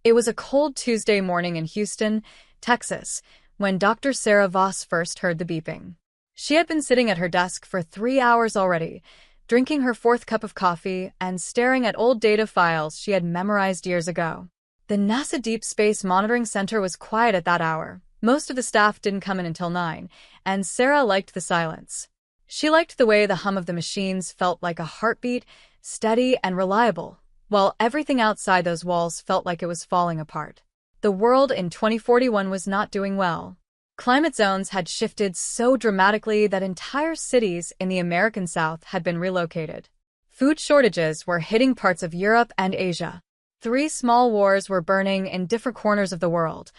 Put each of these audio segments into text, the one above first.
It was a cold Tuesday morning in Houston, Texas, when Dr. Sarah Voss first heard the beeping. She had been sitting at her desk for 3 hours already, drinking her fourth cup of coffee and staring at old data files she had memorized years ago. The NASA Deep Space Monitoring Center was quiet at that hour. Most of the staff didn't come in until 9, and Sarah liked the silence. She liked the way the hum of the machines felt like a heartbeat, steady and reliable, while everything outside those walls felt like it was falling apart. The world in 2041 was not doing well. Climate zones had shifted so dramatically that entire cities in the American South had been relocated. Food shortages were hitting parts of Europe and Asia. 3 small wars were burning in different corners of the world,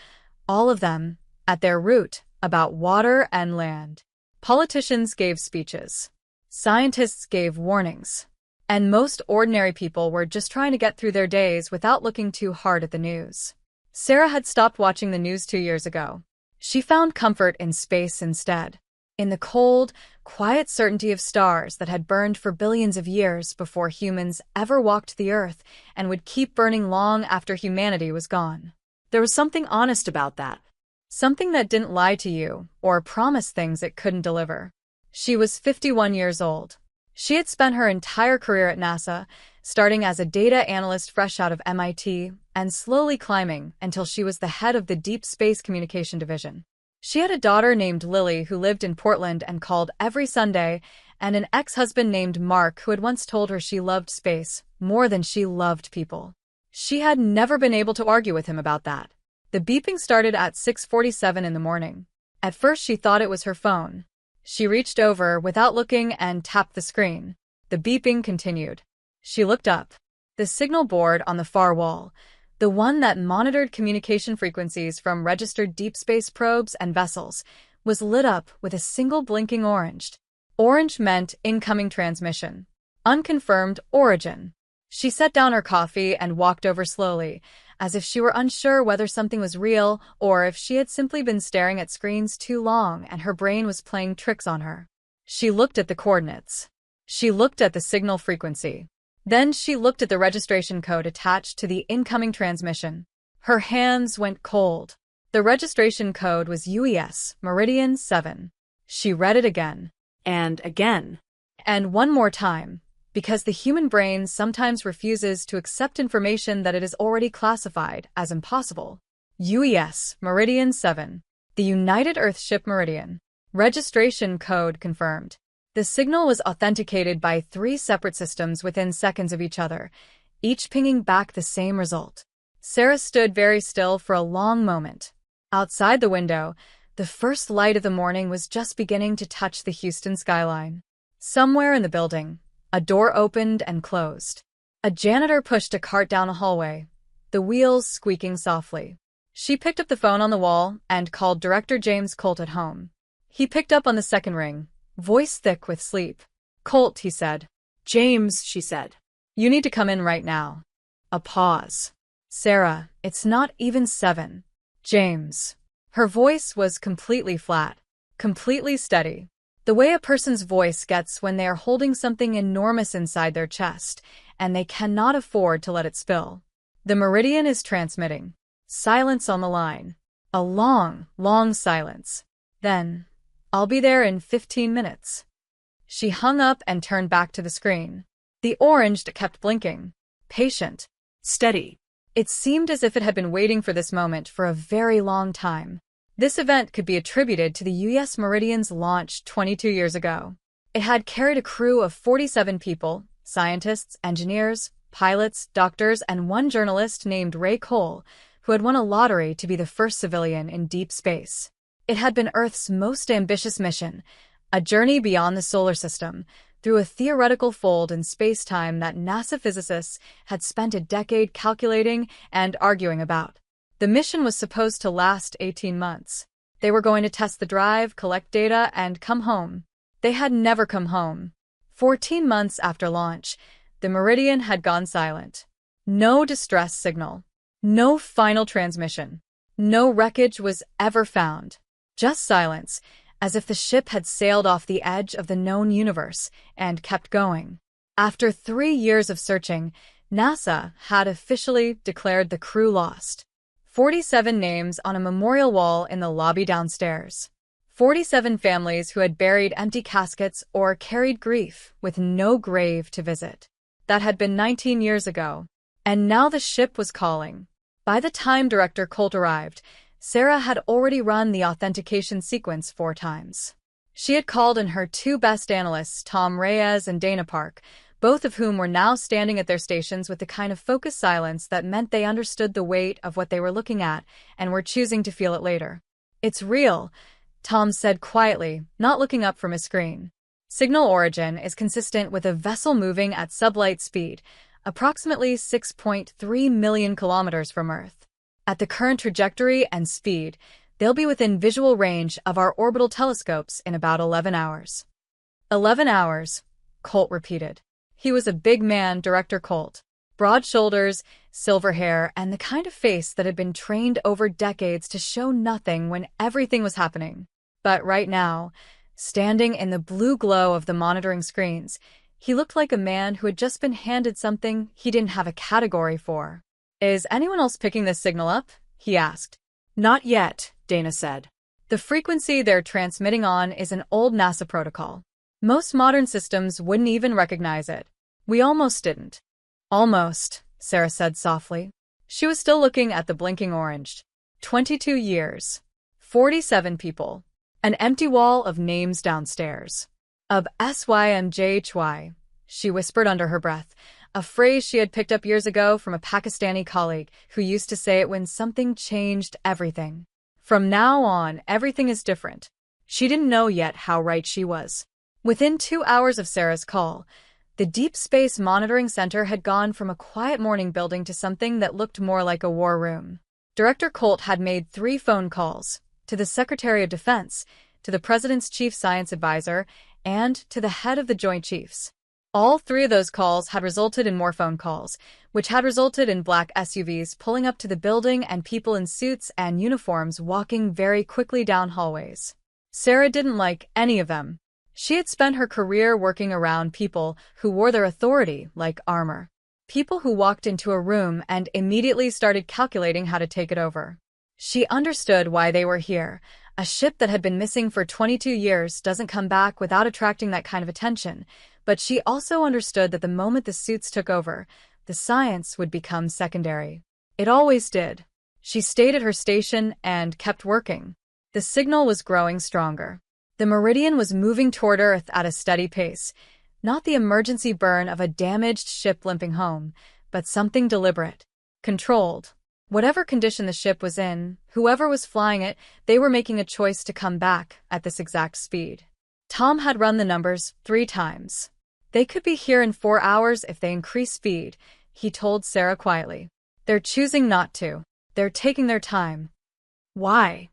all of them, at their root, about water and land. Politicians gave speeches. Scientists gave warnings. And most ordinary people were just trying to get through their days without looking too hard at the news. Sarah had stopped watching the news 2 years ago. She found comfort in space instead, in the cold, quiet certainty of stars that had burned for billions of years before humans ever walked the Earth and would keep burning long after humanity was gone. There was something honest about that. Something that didn't lie to you or promise things it couldn't deliver. She was 51 years old. She had spent her entire career at NASA, starting as a data analyst fresh out of MIT and slowly climbing until she was the head of the Deep Space Communication Division. She had a daughter named Lily who lived in Portland and called every Sunday, and an ex-husband named Mark who had once told her she loved space more than she loved people. She had never been able to argue with him about that. The beeping started at 6:47 in the morning. At first she thought it was her phone. She reached over without looking and tapped the screen. The beeping continued. She looked up. The signal board on the far wall, the one that monitored communication frequencies from registered deep space probes and vessels, was lit up with a single blinking orange. Orange meant incoming transmission. Unconfirmed origin. She set down her coffee and walked over slowly, as if she were unsure whether something was real or if she had simply been staring at screens too long and her brain was playing tricks on her. She looked at the coordinates. She looked at the signal frequency. Then she looked at the registration code attached to the incoming transmission. Her hands went cold. The registration code was UES, Meridian 7. She read it again. And again. And one more time. Because the human brain sometimes refuses to accept information that it is already classified as impossible. UES, Meridian 7. The United Earthship Meridian. Registration code confirmed. The signal was authenticated by 3 separate systems within seconds of each other, each pinging back the same result. Sarah stood very still for a long moment. Outside the window, the first light of the morning was just beginning to touch the Houston skyline. Somewhere in the building, a door opened and closed. A janitor pushed a cart down a hallway, the wheels squeaking softly. She picked up the phone on the wall and called Director James Colt at home. He picked up on the second ring, voice thick with sleep. "Colt," he said. "James," she said. "You need to come in right now." A pause. "Sarah, it's not even 7. James." Her voice was completely flat, completely steady. The way a person's voice gets when they are holding something enormous inside their chest, and they cannot afford to let it spill. The Meridian is transmitting. Silence on the line. A long, long silence. Then, "I'll be there in 15 minutes. She hung up and turned back to the screen. The orange kept blinking. Patient. Steady. It seemed as if it had been waiting for this moment for a very long time. This event could be attributed to the US Meridian's launch 22 years ago. It had carried a crew of 47 people, scientists, engineers, pilots, doctors, and one journalist named Ray Cole, who had won a lottery to be the first civilian in deep space. It had been Earth's most ambitious mission, a journey beyond the solar system, through a theoretical fold in space-time that NASA physicists had spent a decade calculating and arguing about. The mission was supposed to last 18 months. They were going to test the drive, collect data, and come home. They had never come home. 14 months after launch, the Meridian had gone silent. No distress signal. No final transmission. No wreckage was ever found. Just silence, as if the ship had sailed off the edge of the known universe and kept going. After 3 years of searching, NASA had officially declared the crew lost. 47 names on a memorial wall in the lobby downstairs. 47 families who had buried empty caskets or carried grief with no grave to visit. That had been 19 years ago. And now the ship was calling. By the time Director Colt arrived, Sarah had already run the authentication sequence 4 times. She had called in her 2 best analysts, Tom Reyes and Dana Park, both of whom were now standing at their stations with the kind of focused silence that meant they understood the weight of what they were looking at and were choosing to feel it later. "It's real," Tom said quietly, not looking up from his screen. "Signal origin is consistent with a vessel moving at sublight speed, approximately 6.3 million kilometers from Earth. At the current trajectory and speed, they'll be within visual range of our orbital telescopes in about 11 hours. 11 hours, Colt repeated. He was a big man, Director Colt. Broad shoulders, silver hair, and the kind of face that had been trained over decades to show nothing when everything was happening. But right now, standing in the blue glow of the monitoring screens, he looked like a man who had just been handed something he didn't have a category for. "Is anyone else picking this signal up?" he asked. "Not yet," Dana said. "The frequency they're transmitting on is an old NASA protocol. Most modern systems wouldn't even recognize it. We almost didn't." "Almost," Sarah said softly. She was still looking at the blinking orange. 22 years. 47 people. An empty wall of names downstairs. "Of SYMJHY," she whispered under her breath, a phrase she had picked up years ago from a Pakistani colleague who used to say it when something changed everything. From now on, everything is different. She didn't know yet how right she was. Within 2 hours of Sarah's call, the Deep Space Monitoring Center had gone from a quiet morning building to something that looked more like a war room. Director Colt had made 3 phone calls, to the Secretary of Defense, to the President's Chief Science Advisor, and to the head of the Joint Chiefs. All 3 of those calls had resulted in more phone calls, which had resulted in black SUVs pulling up to the building and people in suits and uniforms walking very quickly down hallways. Sarah didn't like any of them. She had spent her career working around people who wore their authority like armor. People who walked into a room and immediately started calculating how to take it over. She understood why they were here. A ship that had been missing for 22 years doesn't come back without attracting that kind of attention, but she also understood that the moment the suits took over, the science would become secondary. It always did. She stayed at her station and kept working. The signal was growing stronger. The meridian was moving toward Earth at a steady pace, not the emergency burn of a damaged ship limping home, but something deliberate, controlled. Whatever condition the ship was in, whoever was flying it, they were making a choice to come back at this exact speed. Tom had run the numbers 3 times. They could be here in 4 hours if they increase speed, he told Sarah quietly. They're choosing not to. They're taking their time. Why?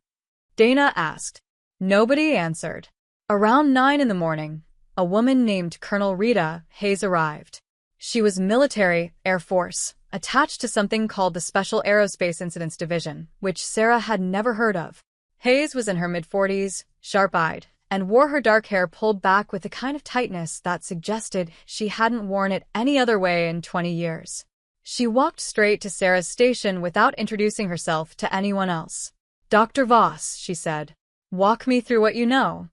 Dana asked. Nobody answered. Around 9 in the morning, a woman named Colonel Rita Hayes arrived. She was military, Air Force, attached to something called the Special Aerospace Incidents Division, which Sarah had never heard of. Hayes was in her mid-40s, sharp-eyed, and wore her dark hair pulled back with a kind of tightness that suggested she hadn't worn it any other way in 20 years. She walked straight to Sarah's station without introducing herself to anyone else. "Dr. Voss," she said. "Walk me through what you know."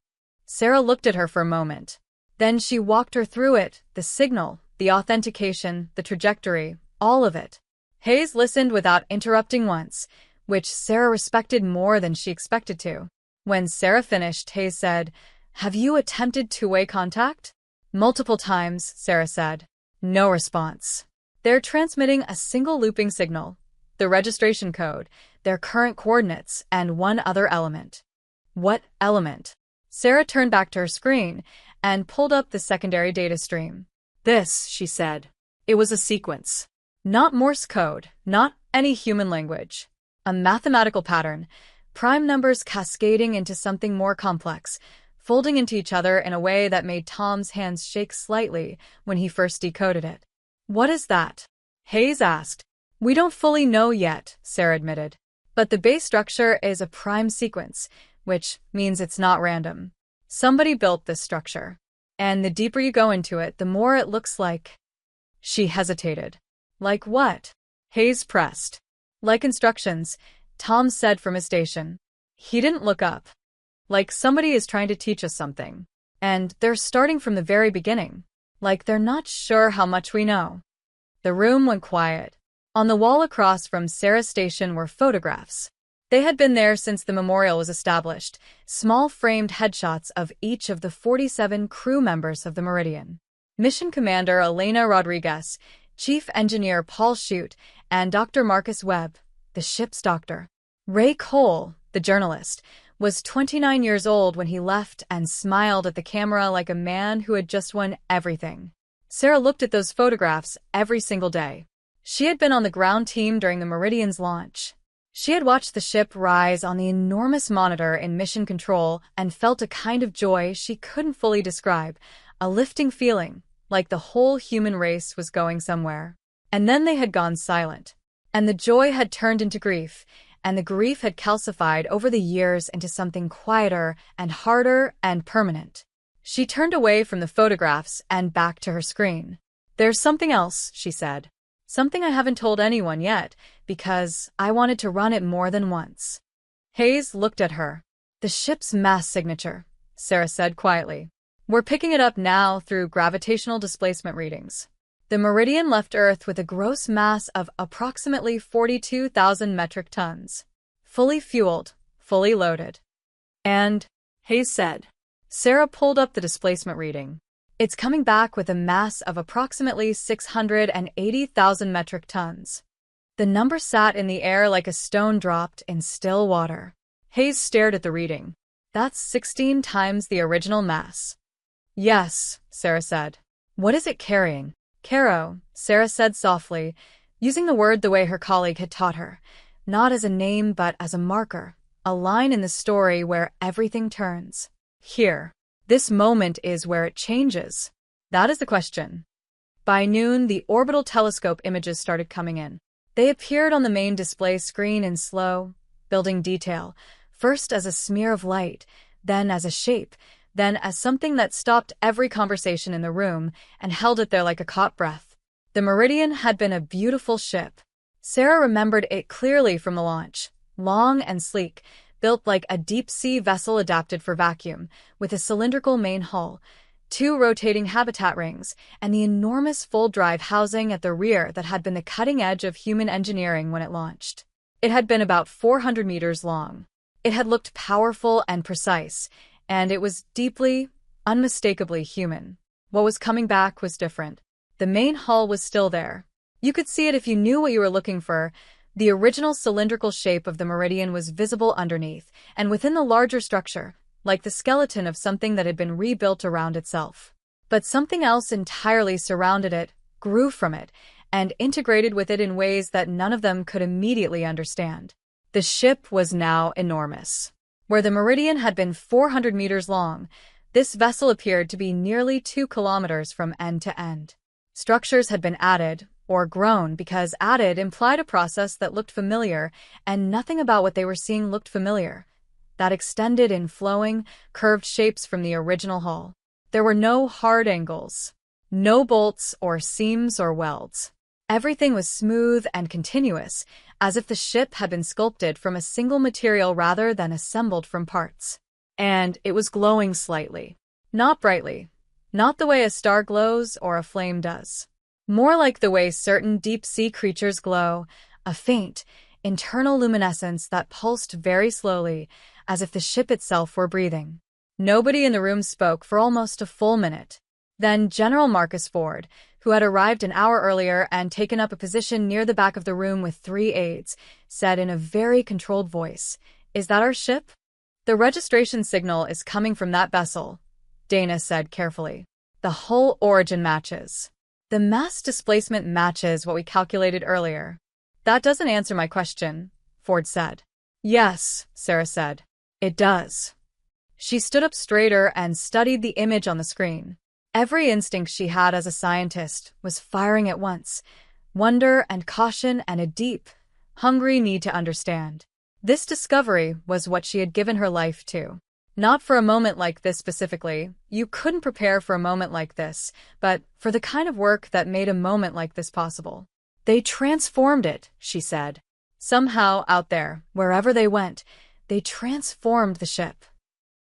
Sarah looked at her for a moment. Then she walked her through it, the signal, the authentication, the trajectory, all of it. Hayes listened without interrupting once, which Sarah respected more than she expected to. When Sarah finished, Hayes said, "Have you attempted two-way contact?" "Multiple times," Sarah said. No response. "They're transmitting a single looping signal, the registration code, their current coordinates, and one other element." "What element?" Sarah turned back to her screen and pulled up the secondary data stream. "This," she said. It was a sequence. Not Morse code, not any human language. A mathematical pattern, prime numbers cascading into something more complex, folding into each other in a way that made Tom's hands shake slightly when he first decoded it. "What is that?" Hayes asked. "We don't fully know yet," Sarah admitted. "But the base structure is a prime sequence, which means it's not random. Somebody built this structure. And the deeper you go into it, the more it looks like..." She hesitated. Like what? Hayes pressed. Like instructions, Tom said from his station. He didn't look up. Like somebody is trying to teach us something. And they're starting from the very beginning. Like they're not sure how much we know. The room went quiet. On the wall across from Sarah's station were photographs. They had been there since the memorial was established, small framed headshots of each of the 47 crew members of the Meridian. Mission Commander Elena Rodriguez, Chief Engineer Paul Shute, and Dr. Marcus Webb, the ship's doctor. Ray Cole, the journalist, was 29 years old when he left and smiled at the camera like a man who had just won everything. Sarah looked at those photographs every single day. She had been on the ground team during the Meridian's launch. She had watched the ship rise on the enormous monitor in mission control and felt a kind of joy she couldn't fully describe, a lifting feeling, like the whole human race was going somewhere. And then they had gone silent. And the joy had turned into grief, and the grief had calcified over the years into something quieter and harder and permanent. She turned away from the photographs and back to her screen. "There's something else," she said. "Something I haven't told anyone yet, because I wanted to run it more than once." Hayes looked at her. "The ship's mass signature," Sarah said quietly. "We're picking it up now through gravitational displacement readings. The Meridian left Earth with a gross mass of approximately 42,000 metric tons. Fully fueled, fully loaded." "And," Hayes said. Sarah pulled up the displacement reading. "It's coming back with a mass of approximately 680,000 metric tons." The number sat in the air like a stone dropped in still water. Hayes stared at the reading. "That's 16 times the original mass." "Yes," Sarah said. "What is it carrying?" "Caro," Sarah said softly, using the word the way her colleague had taught her, not as a name but as a marker, a line in the story where everything turns. Here. This moment is where it changes. That is the question. By noon, the orbital telescope images started coming in. They appeared on the main display screen in slow, building detail, first as a smear of light, then as a shape, then as something that stopped every conversation in the room and held it there like a caught breath. The Meridian had been a beautiful ship. Sarah remembered it clearly from the launch, long and sleek, built like a deep-sea vessel adapted for vacuum, with a cylindrical main hull, 2 rotating habitat rings, and the enormous full-drive housing at the rear that had been the cutting edge of human engineering when it launched. It had been about 400 meters long. It had looked powerful and precise, and it was deeply, unmistakably human. What was coming back was different. The main hull was still there. You could see it if you knew what you were looking for. The original cylindrical shape of the Meridian was visible underneath, and within the larger structure, like the skeleton of something that had been rebuilt around itself. But something else entirely surrounded it, grew from it, and integrated with it in ways that none of them could immediately understand. The ship was now enormous. Where the Meridian had been 400 meters long, this vessel appeared to be nearly 2 kilometers from end to end. Structures had been added, or grown, because added implied a process that looked familiar, and nothing about what they were seeing looked familiar. That extended in flowing, curved shapes from the original hull. There were no hard angles. No bolts or seams or welds. Everything was smooth and continuous, as if the ship had been sculpted from a single material rather than assembled from parts. And it was glowing slightly. Not brightly. Not the way a star glows or a flame does. More like the way certain deep-sea creatures glow, a faint, internal luminescence that pulsed very slowly, as if the ship itself were breathing. Nobody in the room spoke for almost a full minute. Then General Marcus Ford, who had arrived an hour earlier and taken up a position near the back of the room with 3 aides, said in a very controlled voice, "Is that our ship?" "The registration signal is coming from that vessel," Dana said carefully. "The hull origin matches. The mass displacement matches what we calculated earlier." "That doesn't answer my question," Ford said. "Yes," Sarah said. "It does." She stood up straighter and studied the image on the screen. Every instinct she had as a scientist was firing at once, wonder and caution and a deep, hungry need to understand. This discovery was what she had given her life to. Not for a moment like this specifically, you couldn't prepare for a moment like this, but for the kind of work that made a moment like this possible. They transformed it, she said. Somehow, out there, wherever they went, they transformed the ship.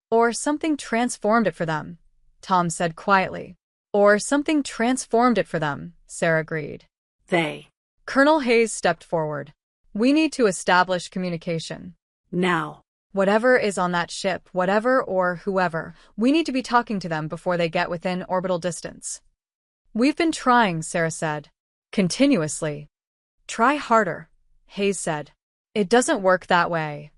Or something transformed it for them, Tom said quietly. Or something transformed it for them, Sarah agreed. They. Colonel Hayes stepped forward. We need to establish communication. Now. Whatever is on that ship, whatever or whoever, we need to be talking to them before they get within orbital distance. We've been trying, Sarah said. Continuously. Try harder, Hayes said. It doesn't work that way.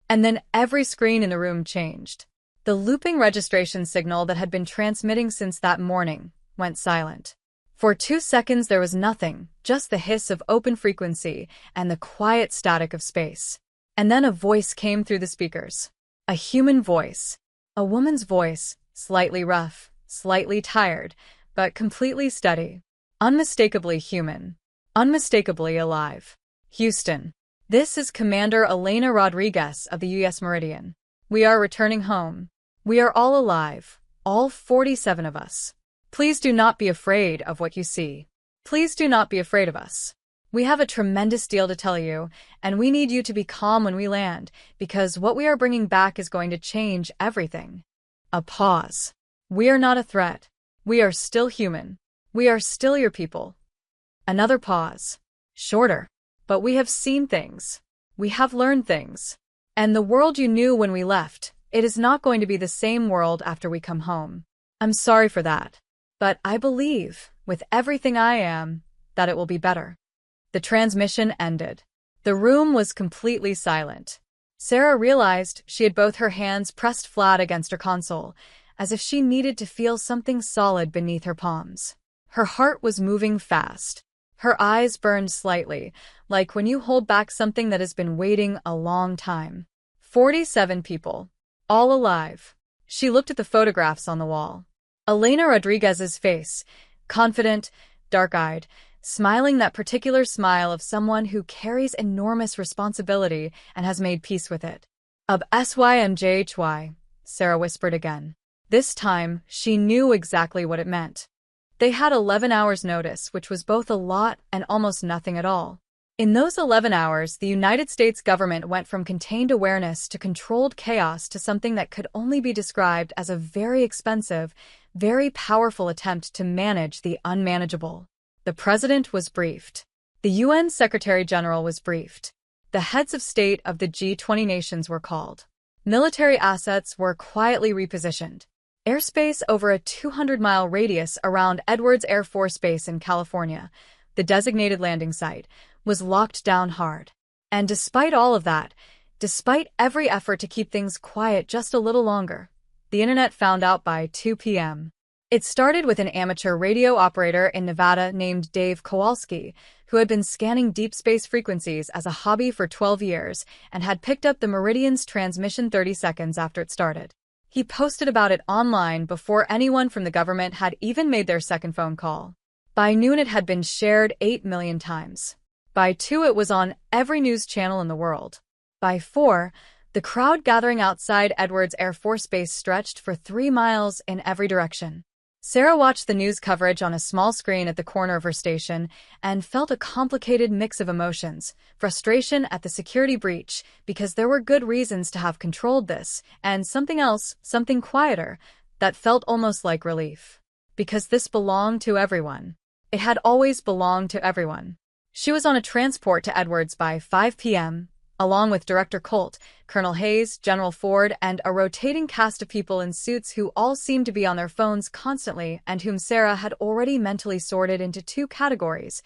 And then every screen in the room changed. The looping registration signal that had been transmitting since that morning went silent. For 2 seconds there was nothing, just the hiss of open frequency and the quiet static of space. And then a voice came through the speakers. A human voice. A woman's voice, slightly rough, slightly tired, but completely steady. Unmistakably human. Unmistakably alive. Houston. This is Commander Elena Rodriguez of the U.S. Meridian. We are returning home. We are all alive, all 47 of us. Please do not be afraid of what you see. Please do not be afraid of us. We have a tremendous deal to tell you, and we need you to be calm when we land, because what we are bringing back is going to change everything. A pause. We are not a threat. We are still human. We are still your people. Another pause. Shorter. But we have seen things. We have learned things. And the world you knew when we left, it is not going to be the same world after we come home. I'm sorry for that. But I believe, with everything I am, that it will be better. The transmission ended. The room was completely silent. Sarah realized she had both her hands pressed flat against her console, as if she needed to feel something solid beneath her palms. Her heart was moving fast. Her eyes burned slightly, like when you hold back something that has been waiting a long time. 47 people. All alive. She looked at the photographs on the wall. Elena Rodriguez's face, confident, dark-eyed, smiling that particular smile of someone who carries enormous responsibility and has made peace with it. Of HFY, Sarah whispered again. This time, she knew exactly what it meant. They had 11 hours' notice, which was both a lot and almost nothing at all. In those 11 hours, the United States government went from contained awareness to controlled chaos to something that could only be described as a very expensive, very powerful attempt to manage the unmanageable. The president was briefed. The UN Secretary-General was briefed. The heads of state of the G20 nations were called. Military assets were quietly repositioned. Airspace over a 200-mile radius around Edwards Air Force Base in California, the designated landing site, was locked down hard. And despite all of that, despite every effort to keep things quiet just a little longer, the internet found out by 2 p.m. It started with an amateur radio operator in Nevada named Dave Kowalski, who had been scanning deep space frequencies as a hobby for 12 years and had picked up the Meridian's transmission 30 seconds after it started. He posted about it online before anyone from the government had even made their second phone call. By noon it had been shared 8 million times. By 2 it was on every news channel in the world. By 4, the crowd gathering outside Edwards Air Force Base stretched for 3 miles in every direction. Sarah watched the news coverage on a small screen at the corner of her station and felt a complicated mix of emotions, frustration at the security breach, because there were good reasons to have controlled this, and something else, something quieter, that felt almost like relief. Because this belonged to everyone. It had always belonged to everyone. She was on a transport to Edwards by 5 p.m., along with Director Colt, Colonel Hayes, General Ford, and a rotating cast of people in suits who all seemed to be on their phones constantly and whom Sarah had already mentally sorted into 2 categories: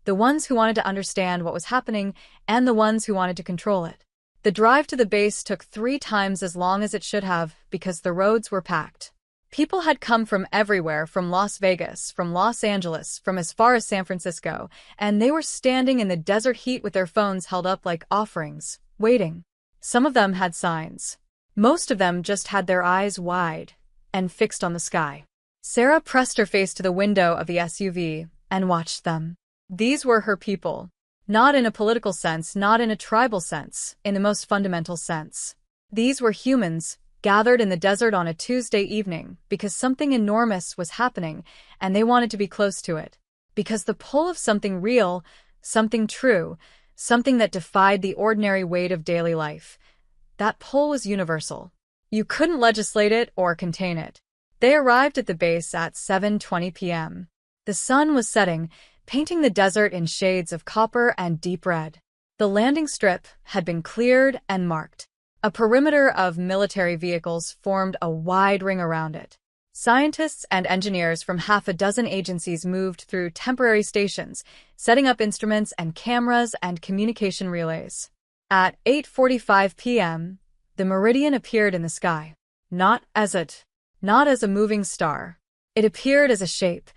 the ones who wanted to understand what was happening and the ones who wanted to control it. The drive to the base took 3 times as long as it should have because the roads were packed. People had come from everywhere, from Las Vegas, from Los Angeles, from as far as San Francisco, and they were standing in the desert heat with their phones held up like offerings, waiting. Some of them had signs. Most of them just had their eyes wide and fixed on the sky. Sarah pressed her face to the window of the SUV and watched them. These were her people. Not in a political sense, not in a tribal sense, in the most fundamental sense. These were humans, gathered in the desert on a Tuesday evening because something enormous was happening and they wanted to be close to it. Because the pull of something real, something true, something that defied the ordinary weight of daily life. That pull was universal. You couldn't legislate it or contain it. They arrived at the base at 7:20 p.m. The sun was setting, painting the desert in shades of copper and deep red. The landing strip had been cleared and marked. A perimeter of military vehicles formed a wide ring around it. Scientists and engineers from half a dozen agencies moved through temporary stations, setting up instruments and cameras and communication relays. At 8:45 p.m., the meridian appeared in the sky. Not as a moving star. It appeared as a shape,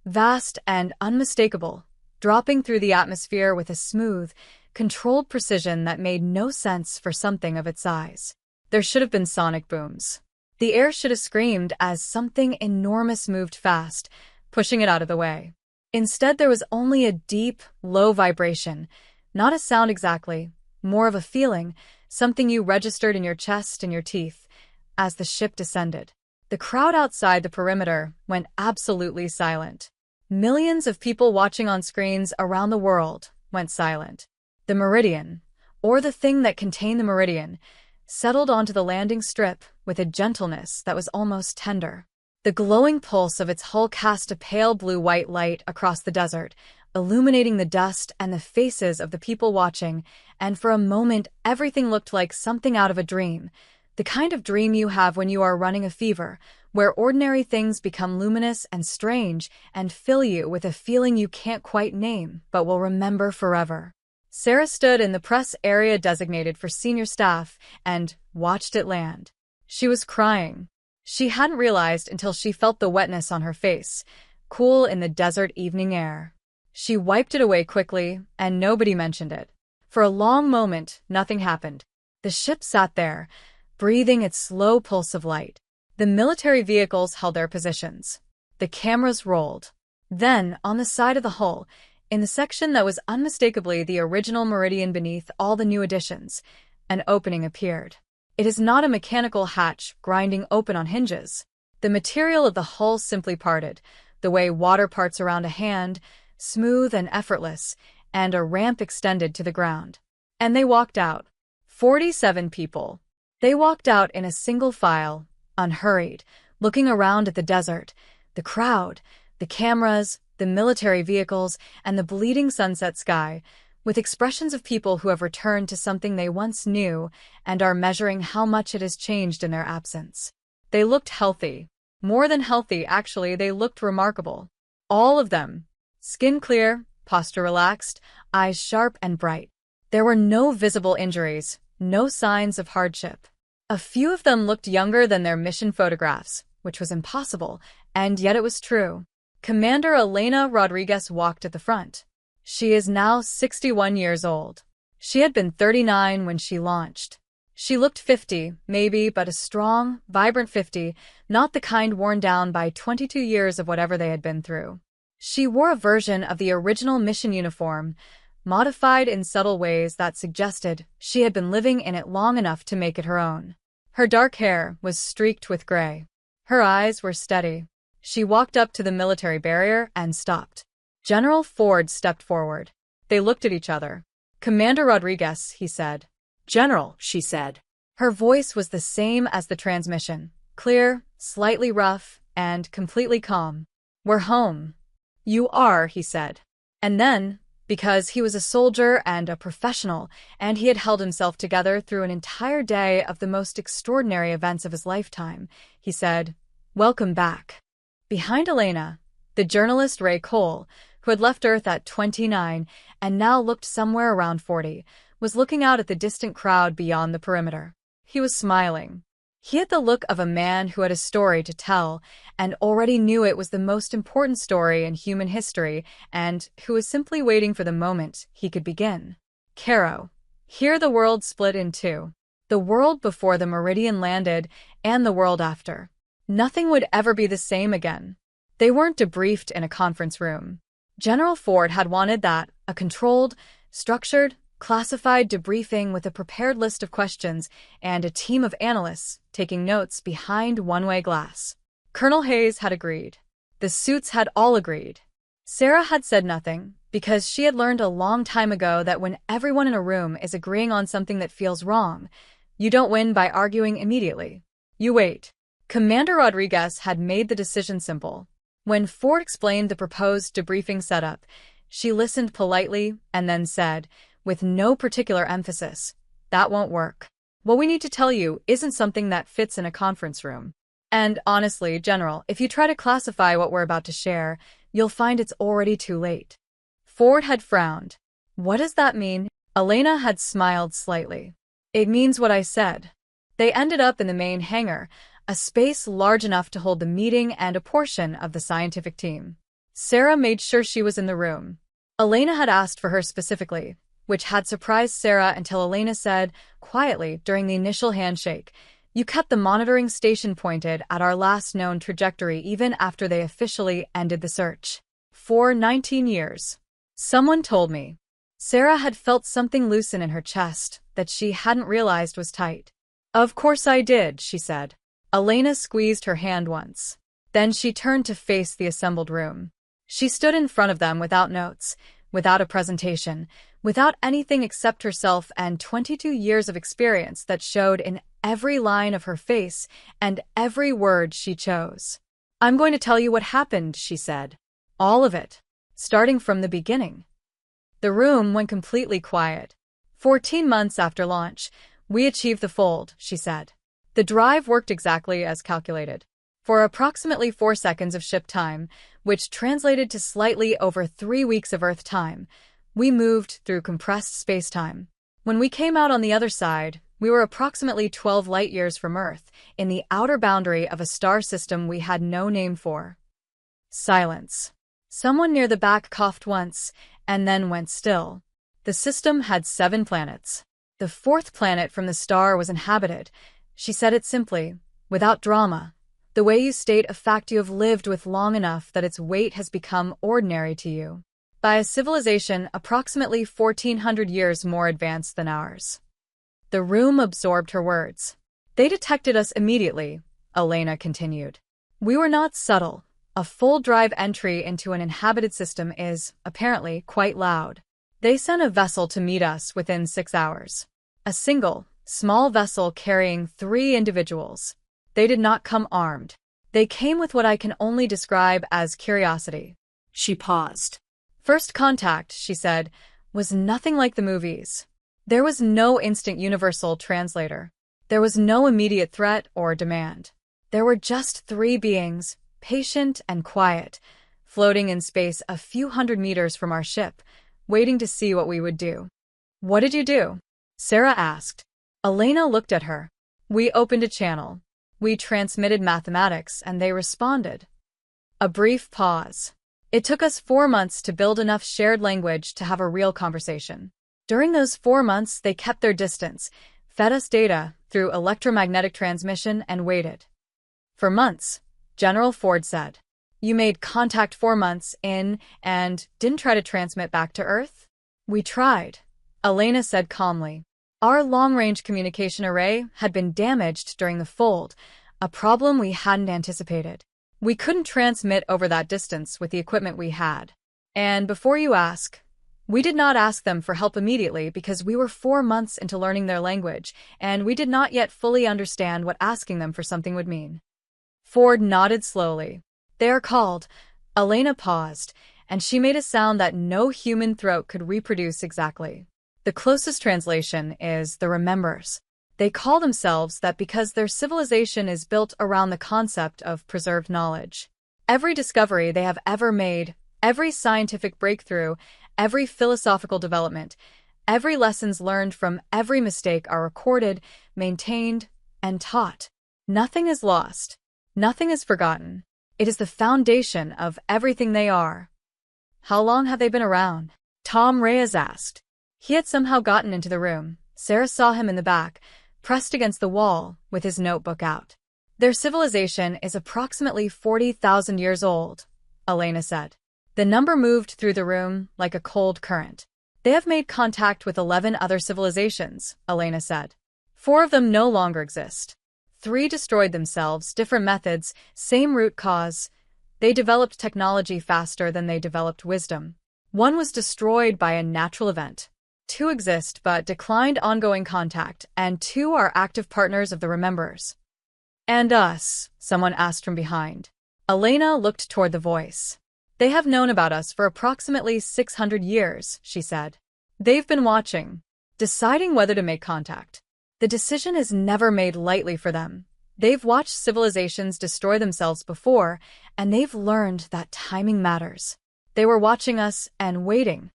vast and unmistakable, dropping through the atmosphere with a smooth, controlled precision that made no sense for something of its size. There should have been sonic booms. The air should have screamed as something enormous moved fast, pushing it out of the way. Instead, there was only a deep, low vibration, not a sound exactly, more of a feeling, something you registered in your chest and your teeth, as the ship descended. The crowd outside the perimeter went absolutely silent. Millions of people watching on screens around the world went silent. The meridian, or the thing that contained the meridian, settled onto the landing strip with a gentleness that was almost tender. The glowing pulse of its hull cast a pale blue-white light across the desert, illuminating the dust and the faces of the people watching, and for a moment everything looked like something out of a dream, the kind of dream you have when you are running a fever, where ordinary things become luminous and strange and fill you with a feeling you can't quite name but will remember forever. Sarah stood in the press area designated for senior staff and watched it land. She was crying. She hadn't realized until she felt the wetness on her face, cool in the desert evening air. She wiped it away quickly, and nobody mentioned it. For a long moment, nothing happened. The ship sat there, breathing its slow pulse of light. The military vehicles held their positions. The cameras rolled. Then, on the side of the hull, in the section that was unmistakably the original meridian beneath all the new additions, an opening appeared. It is not a mechanical hatch grinding open on hinges. The material of the hull simply parted, the way water parts around a hand, smooth and effortless, and a ramp extended to the ground. And they walked out. 47 people. They walked out in a single file, unhurried, looking around at the desert, the crowd, the cameras, the military vehicles, and the bleeding sunset sky, with expressions of people who have returned to something they once knew and are measuring how much it has changed in their absence. They looked healthy. More than healthy, actually, they looked remarkable. All of them. Skin clear, posture relaxed, eyes sharp and bright. There were no visible injuries, no signs of hardship. A few of them looked younger than their mission photographs, which was impossible, and yet it was true. Commander Elena Rodriguez walked at the front. She is now 61 years old. She had been 39 when she launched. She looked 50, maybe, but a strong, vibrant 50, not the kind worn down by 22 years of whatever they had been through. She wore a version of the original mission uniform, modified in subtle ways that suggested she had been living in it long enough to make it her own. Her dark hair was streaked with gray. Her eyes were steady. She walked up to the military barrier and stopped. General Ford stepped forward. They looked at each other. "Commander Rodriguez," he said. "General," she said. Her voice was the same as the transmission, clear, slightly rough, and completely calm. "We're home." "You are," he said. And then, because he was a soldier and a professional, and he had held himself together through an entire day of the most extraordinary events of his lifetime, he said, "Welcome back." Behind Elena, the journalist Ray Cole, who had left Earth at 29 and now looked somewhere around 40, was looking out at the distant crowd beyond the perimeter. He was smiling. He had the look of a man who had a story to tell and already knew it was the most important story in human history and who was simply waiting for the moment he could begin. Caro. Here the world split in two. The world before the Meridian landed and the world after. Nothing would ever be the same again. They weren't debriefed in a conference room. General Ford had wanted that, a controlled, structured, classified debriefing with a prepared list of questions and a team of analysts taking notes behind one-way glass. Colonel Hayes had agreed. The suits had all agreed. Sarah had said nothing, because she had learned a long time ago that when everyone in a room is agreeing on something that feels wrong, you don't win by arguing immediately. You wait. Commander Rodriguez had made the decision simple. When Ford explained the proposed debriefing setup, she listened politely and then said, with no particular emphasis, "That won't work. What we need to tell you isn't something that fits in a conference room. And honestly, General, if you try to classify what we're about to share, you'll find it's already too late." Ford had frowned. "What does that mean?" Elena had smiled slightly. "It means what I said." They ended up in the main hangar, a space large enough to hold the meeting and a portion of the scientific team. Sarah made sure she was in the room. Elena had asked for her specifically, which had surprised Sarah until Elena said, quietly during the initial handshake, "You kept the monitoring station pointed at our last known trajectory even after they officially ended the search. For 19 years. Someone told me." Sarah had felt something loosen in her chest that she hadn't realized was tight. "Of course I did," she said. Elena squeezed her hand once. Then she turned to face the assembled room. She stood in front of them without notes, without a presentation, without anything except herself and 22 years of experience that showed in every line of her face and every word she chose. "I'm going to tell you what happened," she said. "All of it. Starting from the beginning." The room went completely quiet. 14 months after launch, we achieved the fold, she said. The drive worked exactly as calculated. For approximately 4 seconds of ship time, which translated to slightly over 3 weeks of Earth time, we moved through compressed space-time. When we came out on the other side, we were approximately 12 light-years from Earth, in the outer boundary of a star system we had no name for. Silence. Someone near the back coughed once, and then went still. The system had 7 planets. The 4th planet from the star was inhabited. She said it simply, without drama, the way you state a fact you have lived with long enough that its weight has become ordinary to you, by a civilization approximately 1,400 years more advanced than ours. The room absorbed her words. "They detected us immediately," Elena continued. "We were not subtle. A full drive entry into an inhabited system is, apparently, quite loud. They sent a vessel to meet us within 6 hours. A single, small vessel carrying 3 individuals. They did not come armed. They came with what I can only describe as curiosity." She paused. "First contact," she said, "was nothing like the movies. There was no instant universal translator. There was no immediate threat or demand. There were just 3 beings, patient and quiet, floating in space a few hundred meters from our ship, waiting to see what we would do." "What did you do?" Sarah asked. Elena looked at her. "We opened a channel. We transmitted mathematics, and they responded." A brief pause. "It took us 4 months to build enough shared language to have a real conversation. During those 4 months, they kept their distance, fed us data through electromagnetic transmission, and waited." "For months," General Ford said. "You made contact 4 months in and didn't try to transmit back to Earth?" "We tried," Elena said calmly. "Our long-range communication array had been damaged during the fold, a problem we hadn't anticipated. We couldn't transmit over that distance with the equipment we had. And before you ask, we did not ask them for help immediately because we were 4 months into learning their language, and we did not yet fully understand what asking them for something would mean." Ford nodded slowly. "They are called—" Elena paused, and she made a sound that no human throat could reproduce exactly. "The closest translation is the Remembers. They call themselves that because their civilization is built around the concept of preserved knowledge. Every discovery they have ever made, every scientific breakthrough, every philosophical development, every lessons learned from every mistake are recorded, maintained, and taught. Nothing is lost. Nothing is forgotten. It is the foundation of everything they are." "How long have they been around?" Tom Reyes asked. He had somehow gotten into the room. Sarah saw him in the back, pressed against the wall, with his notebook out. "Their civilization is approximately 40,000 years old," Elena said. The number moved through the room like a cold current. "They have made contact with 11 other civilizations," Elena said. 4 of them no longer exist. 3 destroyed themselves, different methods, same root cause. They developed technology faster than they developed wisdom. One was destroyed by a natural event. Two exist but declined ongoing contact, and two are active partners of the Remembers. And us? Someone asked from behind. Elena looked toward the voice. They have known about us for approximately 600 years, she said. They've been watching, deciding whether to make contact. The decision is never made lightly for them. They've watched civilizations destroy themselves before, and they've learned that timing matters. They were watching us and waiting.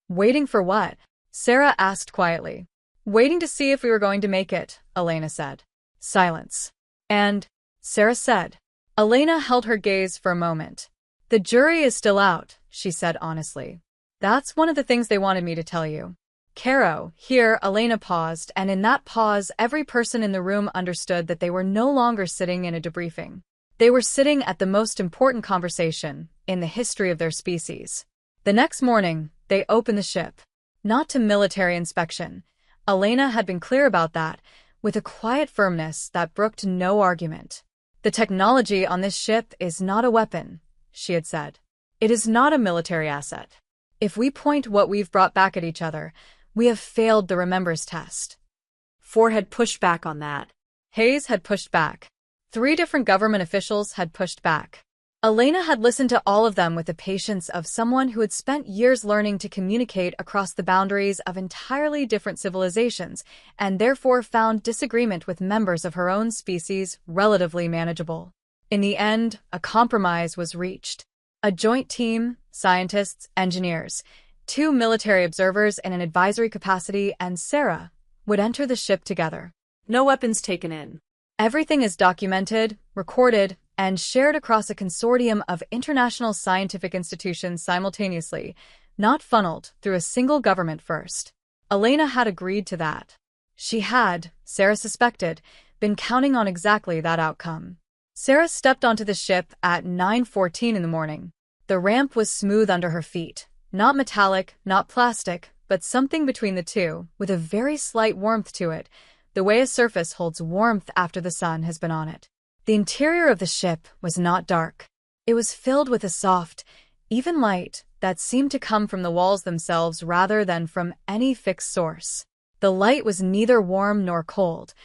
Waiting for what? Sarah asked quietly. Waiting to see if we were going to make it, Elena said. Silence. And, Sarah said. Elena held her gaze for a moment. The jury is still out, she said honestly. That's one of the things they wanted me to tell you. Caro, here, Elena paused, and in that pause, every person in the room understood that they were no longer sitting in a debriefing. They were sitting at the most important conversation in the history of their species. The next morning, they opened the ship. Not to military inspection. Elena had been clear about that, with a quiet firmness that brooked no argument. The technology on this ship is not a weapon, she had said. It is not a military asset. If we point what we've brought back at each other, we have failed the Remembers test. Ford had pushed back on that. Hayes had pushed back. 3 different government officials had pushed back. Elena had listened to all of them with the patience of someone who had spent years learning to communicate across the boundaries of entirely different civilizations, and therefore found disagreement with members of her own species relatively manageable. In the end, a compromise was reached. A joint team, scientists, engineers, 2 military observers in an advisory capacity, and Sarah would enter the ship together. No weapons taken in. Everything is documented, recorded, and shared across a consortium of international scientific institutions simultaneously, not funneled through a single government first. Elena had agreed to that. She had, Sarah suspected, been counting on exactly that outcome. Sarah stepped onto the ship at 9:14 in the morning. The ramp was smooth under her feet, not metallic, not plastic, but something between the two, with a very slight warmth to it, the way a surface holds warmth after the sun has been on it. The interior of the ship was not dark. It was filled with a soft, even light that seemed to come from the walls themselves rather than from any fixed source. The light was neither warm nor cold.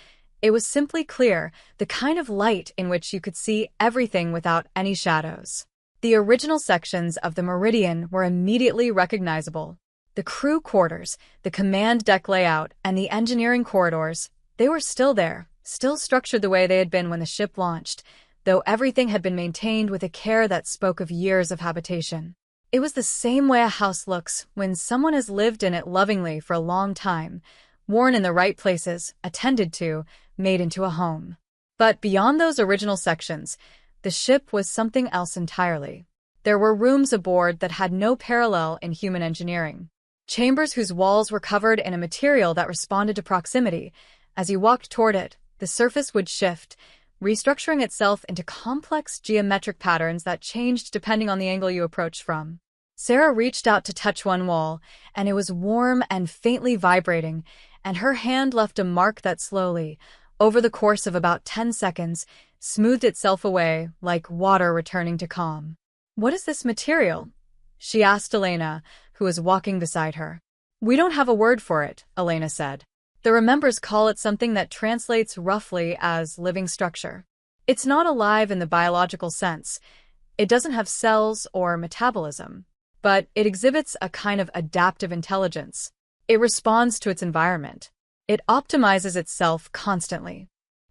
It was simply clear, the kind of light in which you could see everything without any shadows. The original sections of the Meridian were immediately recognizable. The crew quarters, the command deck layout, and the engineering corridors, they were still there, still structured the way they had been when the ship launched, though everything had been maintained with a care that spoke of years of habitation. It was the same way a house looks when someone has lived in it lovingly for a long time, worn in the right places, attended to, made into a home. But beyond those original sections, the ship was something else entirely. There were rooms aboard that had no parallel in human engineering. Chambers whose walls were covered in a material that responded to proximity. As you walked toward it, the surface would shift, restructuring itself into complex geometric patterns that changed depending on the angle you approached from. Sarah reached out to touch one wall, and it was warm and faintly vibrating, and her hand left a mark that slowly, over the course of about 10 seconds, smoothed itself away like water returning to calm. "What is this material?" she asked Elena, who was walking beside her. "We don't have a word for it," Elena said. "The Remembers call it something that translates roughly as living structure. It's not alive in the biological sense. It doesn't have cells or metabolism, but it exhibits a kind of adaptive intelligence. It responds to its environment. It optimizes itself constantly."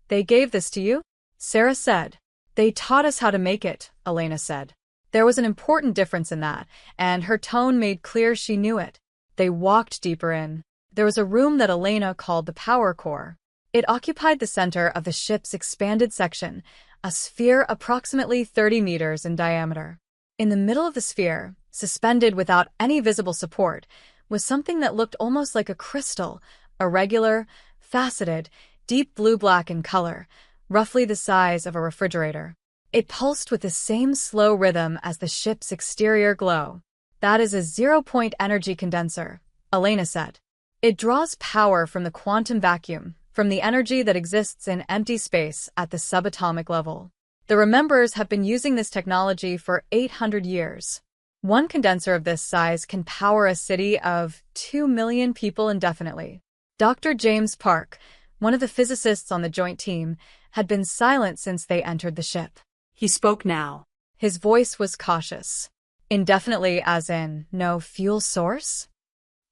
"They gave this to you?" Sarah said. "They taught us how to make it," Elena said. There was an important difference in that, and her tone made clear she knew it. They walked deeper in. There was a room that Elena called the power core. It occupied the center of the ship's expanded section, a sphere approximately 30 meters in diameter. In the middle of the sphere, suspended without any visible support, was something that looked almost like a crystal, irregular, faceted, deep blue-black in color, roughly the size of a refrigerator. It pulsed with the same slow rhythm as the ship's exterior glow. "That is a zero-point energy condenser," Elena said. "It draws power from the quantum vacuum, from the energy that exists in empty space at the subatomic level. The remembers have been using this technology for 800 years. One condenser of this size can power a city of 2 million people indefinitely. Dr. James Park, one of the physicists on the joint team, had been silent since they entered the ship. He spoke now. His voice was cautious. Indefinitely as in no fuel source?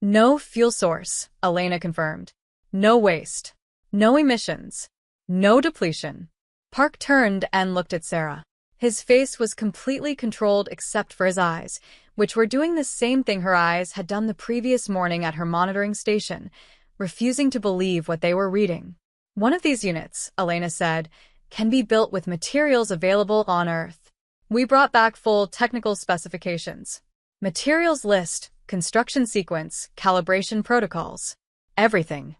No fuel source, Elena confirmed. No waste. No emissions. No depletion. Park turned and looked at Sarah. His face was completely controlled except for his eyes, which were doing the same thing her eyes had done the previous morning at her monitoring station, refusing to believe what they were reading. One of these units, Elena said, can be built with materials available on Earth. We brought back full technical specifications. Materials list, construction sequence, calibration protocols. Everything.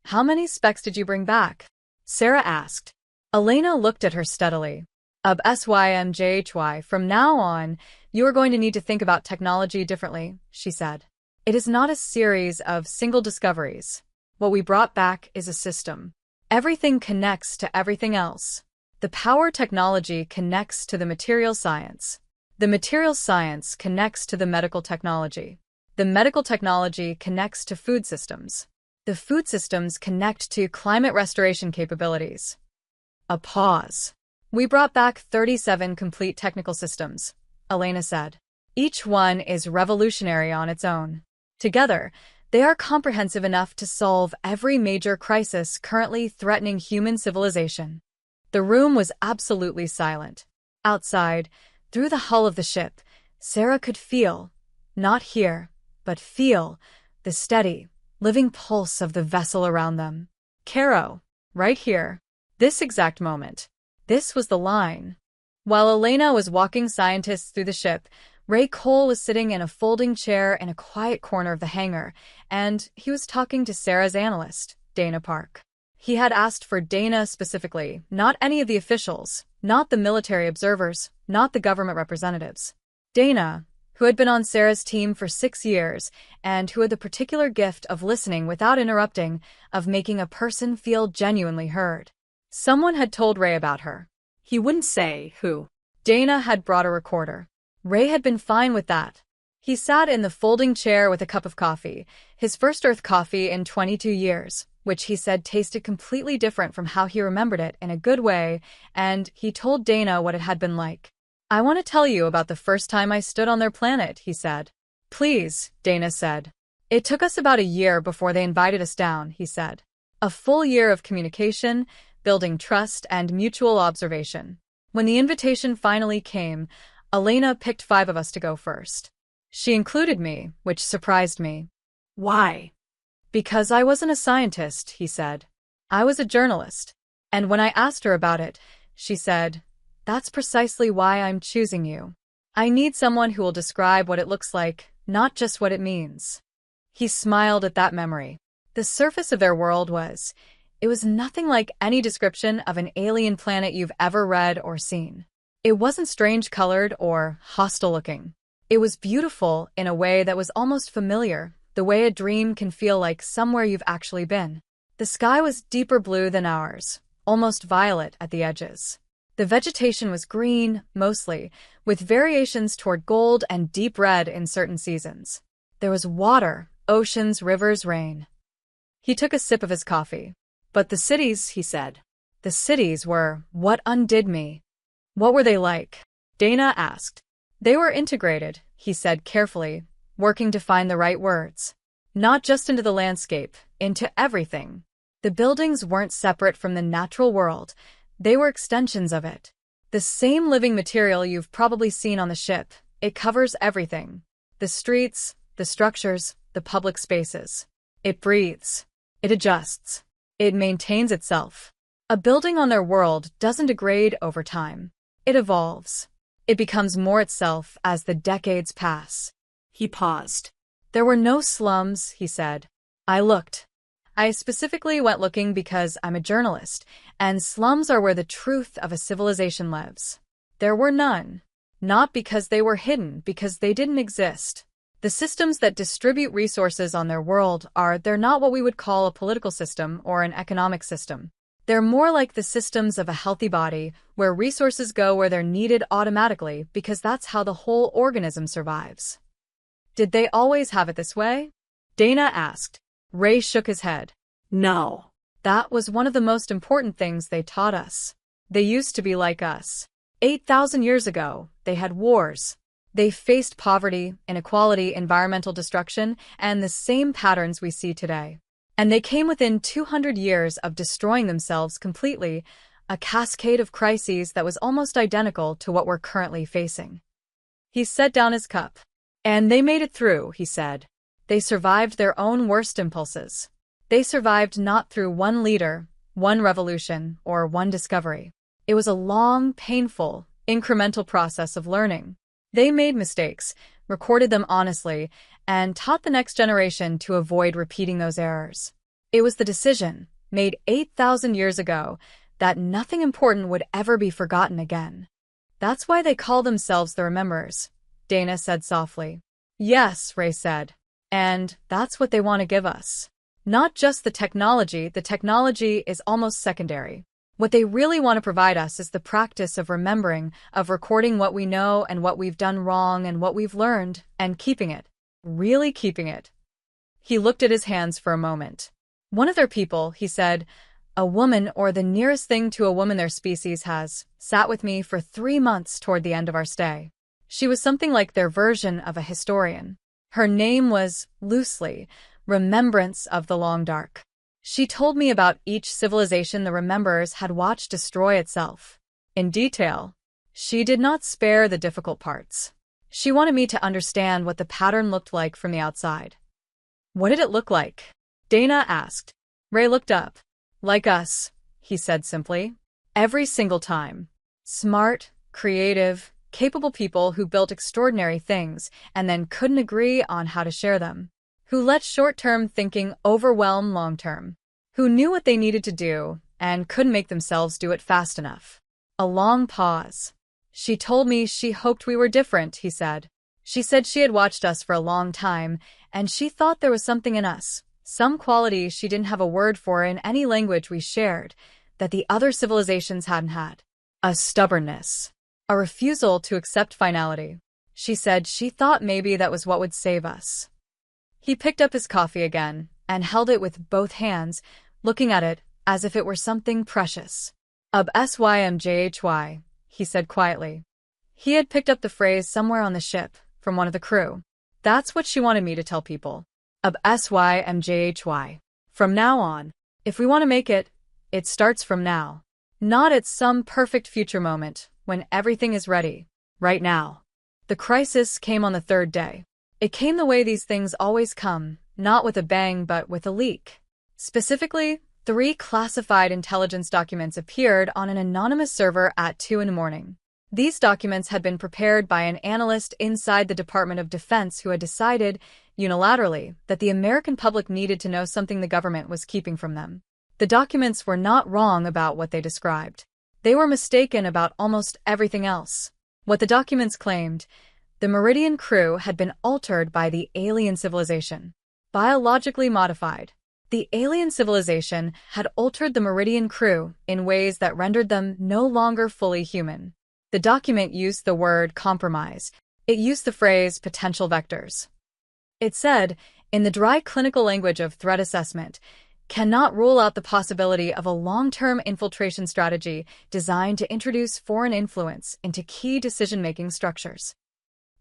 How many specs did you bring back? Sarah asked. Elena looked at her steadily. HFY, from now on, you are going to need to think about technology differently, she said. It is not a series of single discoveries. What we brought back is a system. Everything connects to everything else. The power technology connects to the material science. The material science connects to the medical technology. The medical technology connects to food systems. The food systems connect to climate restoration capabilities. A pause. We brought back 37 complete technical systems, Elena said. Each one is revolutionary on its own. Together, they are comprehensive enough to solve every major crisis currently threatening human civilization. The room was absolutely silent. Outside, through the hull of the ship, Sarah could feel, not hear, but feel, the steady, living pulse of the vessel around them. Caro, right here. This exact moment. This was the line. While Elena was walking scientists through the ship, Ray Cole was sitting in a folding chair in a quiet corner of the hangar, and he was talking to Sarah's analyst, Dana Park. He had asked for Dana specifically, not any of the officials, not the military observers, not the government representatives. Dana, who had been on Sarah's team for 6 years, and who had the particular gift of listening without interrupting, of making a person feel genuinely heard. Someone had told Ray about her. He wouldn't say who. Dana had brought a recorder. Ray had been fine with that. He sat in the folding chair with a cup of coffee, his first Earth coffee in 22 years, which he said tasted completely different from how he remembered it in a good way, and he told Dana what it had been like. I want to tell you about the first time I stood on their planet, he said. Please, Dana said. It took us about a year before they invited us down, he said. A full year of communication, building trust and mutual observation. When the invitation finally came, Elena picked 5 of us to go first. She included me, which surprised me. Why? Because I wasn't a scientist, he said. I was a journalist. And when I asked her about it, she said, that's precisely why I'm choosing you. I need someone who will describe what it looks like, not just what it means. He smiled at that memory. The surface of their world was nothing like any description of an alien planet you've ever read or seen. It wasn't strange-colored or hostile-looking. It was beautiful in a way that was almost familiar, the way a dream can feel like somewhere you've actually been. The sky was deeper blue than ours, almost violet at the edges. The vegetation was green, mostly, with variations toward gold and deep red in certain seasons. There was water, oceans, rivers, rain. He took a sip of his coffee. But the cities, he said. The cities were what undid me. What were they like? Dana asked. They were integrated, he said carefully, working to find the right words. Not just into the landscape, into everything. The buildings weren't separate from the natural world. They were extensions of it. The same living material you've probably seen on the ship. It covers everything. The streets, the structures, the public spaces. It breathes. It adjusts. It maintains itself. A building on their world doesn't degrade over time. It evolves. It becomes more itself as the decades pass. He paused. There were no slums, he said. I looked. I specifically went looking because I'm a journalist, and slums are where the truth of a civilization lives. There were none. Not because they were hidden, because they didn't exist. The systems that distribute resources on their world they're not what we would call a political system or an economic system. They're more like the systems of a healthy body, where resources go where they're needed automatically because that's how the whole organism survives. Did they always have it this way? Dana asked. Ray shook his head. No. That was one of the most important things they taught us. They used to be like us. 8,000 years ago, they had wars. They faced poverty, inequality, environmental destruction, and the same patterns we see today. And they came within 200 years of destroying themselves completely, a cascade of crises that was almost identical to what we're currently facing. He set down his cup. And they made it through, he said. They survived their own worst impulses. They survived not through one leader, one revolution, or one discovery. It was a long, painful, incremental process of learning. They made mistakes, recorded them honestly, and taught the next generation to avoid repeating those errors. It was the decision, made 8,000 years ago, that nothing important would ever be forgotten again. That's why they call themselves the Rememberers, Dana said softly. Yes, Ray said. And that's what they want to give us. Not just the technology is almost secondary. What they really want to provide us is the practice of remembering, of recording what we know and what we've done wrong and what we've learned, and keeping it. Really keeping it. He looked at his hands for a moment. One of their people, he said, a woman or the nearest thing to a woman their species has, sat with me for 3 months toward the end of our stay. She was something like their version of a historian. Her name was, loosely, Remembrance of the Long Dark. She told me about each civilization the Rememberers had watched destroy itself. In detail. She did not spare the difficult parts. She wanted me to understand what the pattern looked like from the outside. What did it look like? Dana asked. Ray looked up. Like us, he said simply. Every single time. Smart, creative, capable people who built extraordinary things and then couldn't agree on how to share them. Who let short-term thinking overwhelm long-term. Who knew what they needed to do and couldn't make themselves do it fast enough. A long pause. She told me she hoped we were different, he said. She said she had watched us for a long time, and she thought there was something in us, some quality she didn't have a word for in any language we shared, that the other civilizations hadn't had. A stubbornness. A refusal to accept finality. She said she thought maybe that was what would save us. He picked up his coffee again and held it with both hands, looking at it as if it were something precious. HFY, he said quietly. He had picked up the phrase somewhere on the ship from one of the crew. That's what she wanted me to tell people. HFY. From now on, if we want to make it, it starts from now. Not at some perfect future moment when everything is ready. Right now. The crisis came on the 3rd day. It came the way these things always come, not with a bang but with a leak. Specifically, 3 classified intelligence documents appeared on an anonymous server at 2 a.m. These documents had been prepared by an analyst inside the Department of Defense who had decided, unilaterally, that the American public needed to know something the government was keeping from them. The documents were not wrong about what they described. They were mistaken about almost everything else. What the documents claimed, the Meridian crew had been altered by the alien civilization. Biologically modified. The alien civilization had altered the Meridian crew in ways that rendered them no longer fully human. The document used the word compromise. It used the phrase potential vectors. It said, in the dry clinical language of threat assessment, cannot rule out the possibility of a long-term infiltration strategy designed to introduce foreign influence into key decision-making structures.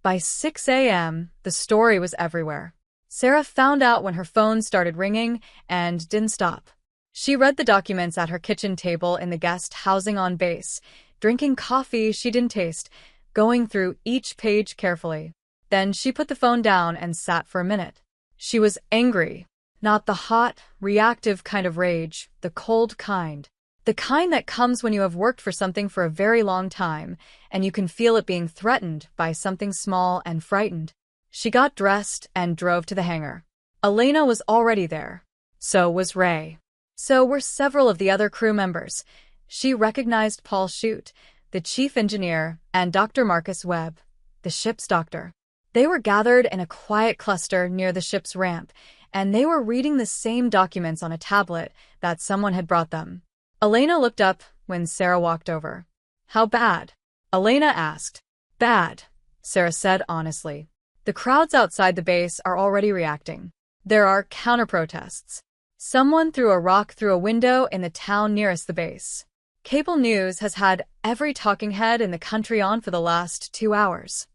By 6 a.m., the story was everywhere. Sarah found out when her phone started ringing and didn't stop. She read the documents at her kitchen table in the guest housing on base, drinking coffee she didn't taste, going through each page carefully. Then she put the phone down and sat for a minute. She was angry. Not the hot, reactive kind of rage, the cold kind. The kind that comes when you have worked for something for a very long time, and you can feel it being threatened by something small and frightened. She got dressed and drove to the hangar. Elena was already there. So was Ray. So were several of the other crew members. She recognized Paul Shute, the chief engineer, and Dr. Marcus Webb, the ship's doctor. They were gathered in a quiet cluster near the ship's ramp, and they were reading the same documents on a tablet that someone had brought them. Elena looked up when Sarah walked over. How bad? Elena asked. Bad, Sarah said honestly. The crowds outside the base are already reacting. There are counter-protests. Someone threw a rock through a window in the town nearest the base. Cable news has had every talking head in the country on for the last 2 hours.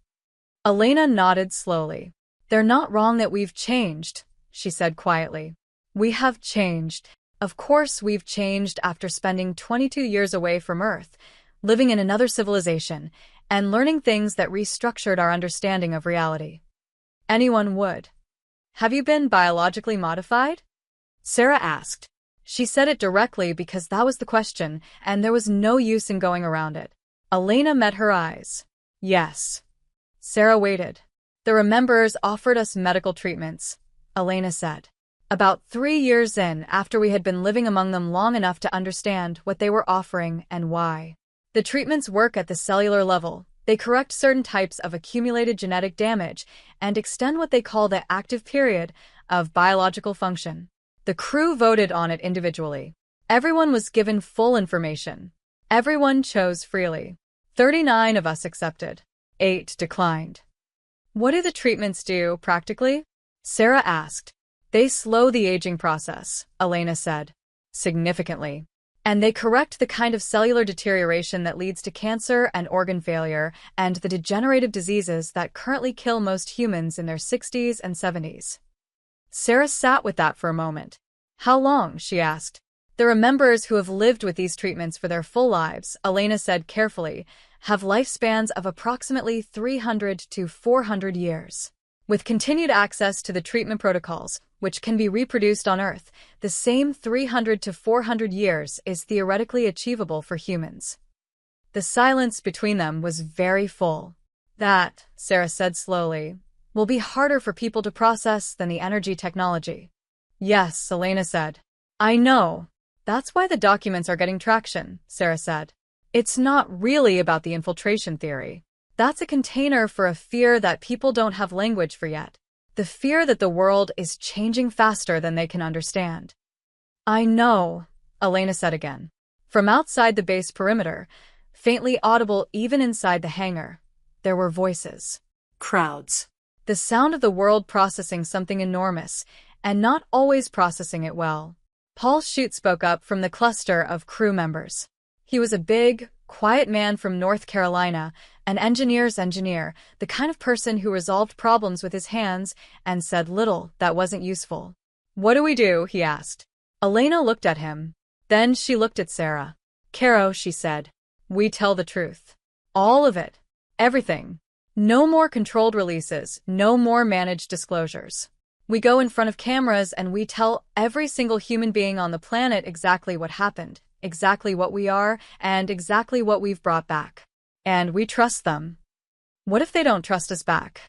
Elena nodded slowly. They're not wrong that we've changed, she said quietly. We have changed. Of course we've changed after spending 22 years away from Earth, living in another civilization, and learning things that restructured our understanding of reality. Anyone would. Have you been biologically modified? Sarah asked. She said it directly because that was the question, and there was no use in going around it. Elena met her eyes. Yes. Sarah waited. The rememberers offered us medical treatments, Elena said. About 3 years in, after we had been living among them long enough to understand what they were offering and why. The treatments work at the cellular level. They correct certain types of accumulated genetic damage and extend what they call the active period of biological function. The crew voted on it individually. Everyone was given full information. Everyone chose freely. 39 of us accepted. 8 declined. What do the treatments do, practically? Sarah asked. They slow the aging process, Elena said. Significantly. And they correct the kind of cellular deterioration that leads to cancer and organ failure and the degenerative diseases that currently kill most humans in their 60s and 70s. Sarah sat with that for a moment. How long? She asked. The rememberers who have lived with these treatments for their full lives, Elena said carefully, have lifespans of approximately 300 to 400 years. With continued access to the treatment protocols, which can be reproduced on Earth, the same 300 to 400 years is theoretically achievable for humans. The silence between them was very full. That, Sarah said slowly, will be harder for people to process than the energy technology. Yes, Elena said. I know. That's why the documents are getting traction, Sarah said. It's not really about the infiltration theory. That's a container for a fear that people don't have language for yet. The fear that the world is changing faster than they can understand. I know, Elena said again. From outside the base perimeter, faintly audible even inside the hangar, there were voices. Crowds. The sound of the world processing something enormous, and not always processing it well. Paul Shute spoke up from the cluster of crew members. He was a big, quiet man from North Carolina, an engineer's engineer, the kind of person who resolved problems with his hands and said little that wasn't useful. What do we do? He asked. Elena looked at him. Then she looked at Sarah. Caro, she said. We tell the truth. All of it. Everything. No more controlled releases, no more managed disclosures. We go in front of cameras and we tell every single human being on the planet exactly what happened, exactly what we are, and exactly what we've brought back. And we trust them. What if they don't trust us back?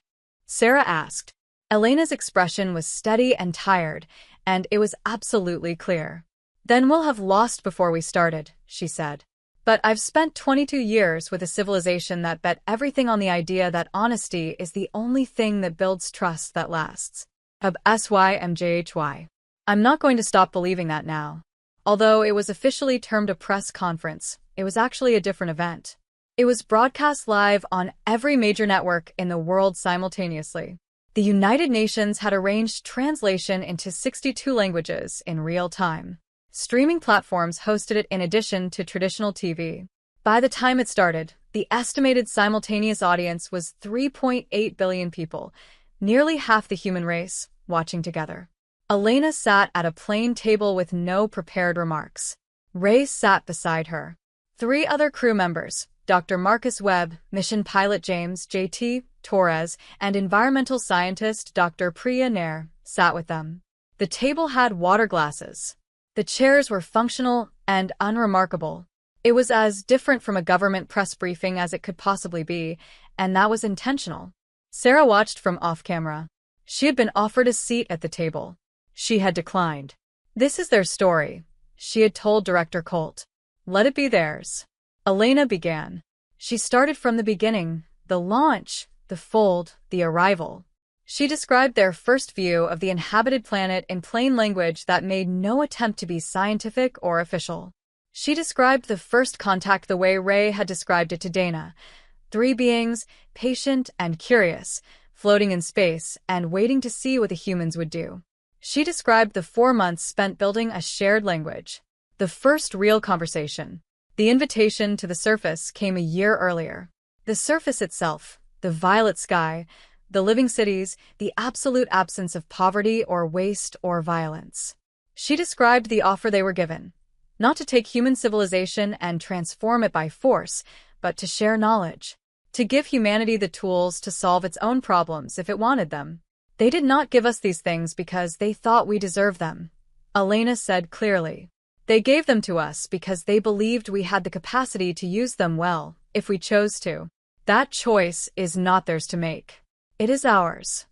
Sarah asked. Elena's expression was steady and tired, and it was absolutely clear. Then we'll have lost before we started, she said. But I've spent 22 years with a civilization that bet everything on the idea that honesty is the only thing that builds trust that lasts. HFY. I'm not going to stop believing that now. Although it was officially termed a press conference, it was actually a different event. It was broadcast live on every major network in the world simultaneously. The United Nations had arranged translation into 62 languages in real time. Streaming platforms hosted it in addition to traditional TV. By the time it started, the estimated simultaneous audience was 3.8 billion people, nearly half the human race, watching together. Elena sat at a plain table with no prepared remarks. Ray sat beside her. 3 other crew members, Dr. Marcus Webb, mission pilot James J.T. Torres, and environmental scientist Dr. Priya Nair, sat with them. The table had water glasses. The chairs were functional and unremarkable. It was as different from a government press briefing as it could possibly be, and that was intentional. Sarah watched from off-camera. She had been offered a seat at the table. She had declined. This is their story, she had told Director Colt. Let it be theirs. Elena began. She started from the beginning, the launch, the fold, the arrival. She described their first view of the inhabited planet in plain language that made no attempt to be scientific or official. She described the first contact the way Ray had described it to Dana. Three beings, patient and curious, floating in space and waiting to see what the humans would do. She described the 4 months spent building a shared language. The first real conversation. The invitation to the surface came a year earlier. The surface itself, the violet sky, the living cities, the absolute absence of poverty or waste or violence. She described the offer they were given. Not to take human civilization and transform it by force, but to share knowledge. To give humanity the tools to solve its own problems if it wanted them. They did not give us these things because they thought we deserved them, Elena said clearly. They gave them to us because they believed we had the capacity to use them well, if we chose to. That choice is not theirs to make. It is ours.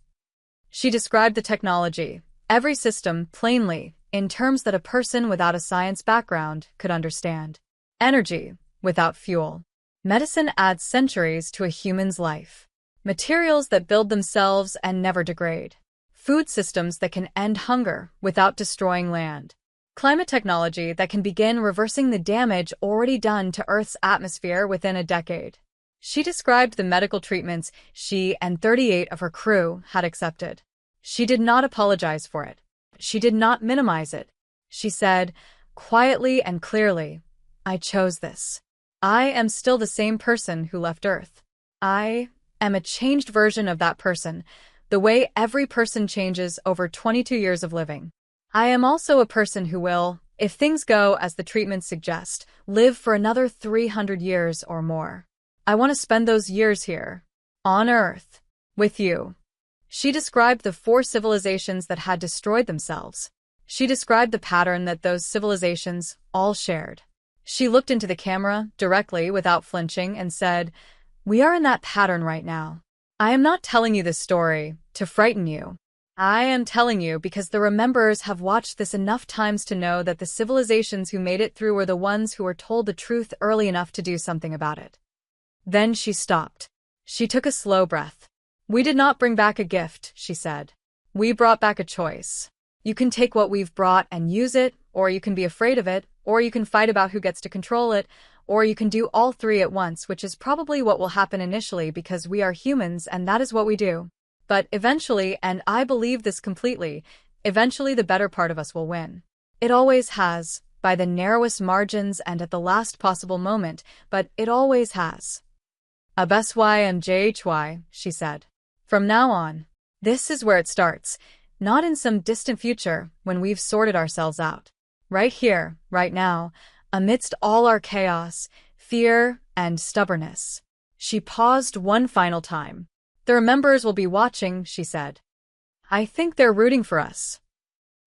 She described the technology, every system, plainly, in terms that a person without a science background could understand. Energy, without fuel. Medicine adds centuries to a human's life. Materials that build themselves and never degrade. Food systems that can end hunger without destroying land. Climate technology that can begin reversing the damage already done to Earth's atmosphere within a decade. She described the medical treatments she and 38 of her crew had accepted. She did not apologize for it. She did not minimize it. She said, quietly and clearly, I chose this. I am still the same person who left Earth. I am a changed version of that person, the way every person changes over 22 years of living. I am also a person who will, if things go as the treatments suggest, live for another 300 years or more. I want to spend those years here, on Earth, with you. She described the 4 civilizations that had destroyed themselves. She described the pattern that those civilizations all shared. She looked into the camera directly without flinching and said, we are in that pattern right now. I am not telling you this story to frighten you. I am telling you because the rememberers have watched this enough times to know that the civilizations who made it through were the ones who were told the truth early enough to do something about it. Then she stopped. She took a slow breath. We did not bring back a gift, she said. We brought back a choice. You can take what we've brought and use it, or you can be afraid of it, or you can fight about who gets to control it, or you can do all 3 at once, which is probably what will happen initially because we are humans and that is what we do. But eventually, and I believe this completely, eventually the better part of us will win. It always has, by the narrowest margins and at the last possible moment, but it always has. HFY and HFY, she said. From now on, this is where it starts, not in some distant future when we've sorted ourselves out. Right here, right now, amidst all our chaos, fear, and stubbornness. She paused one final time. The rememberers will be watching, she said. I think they're rooting for us.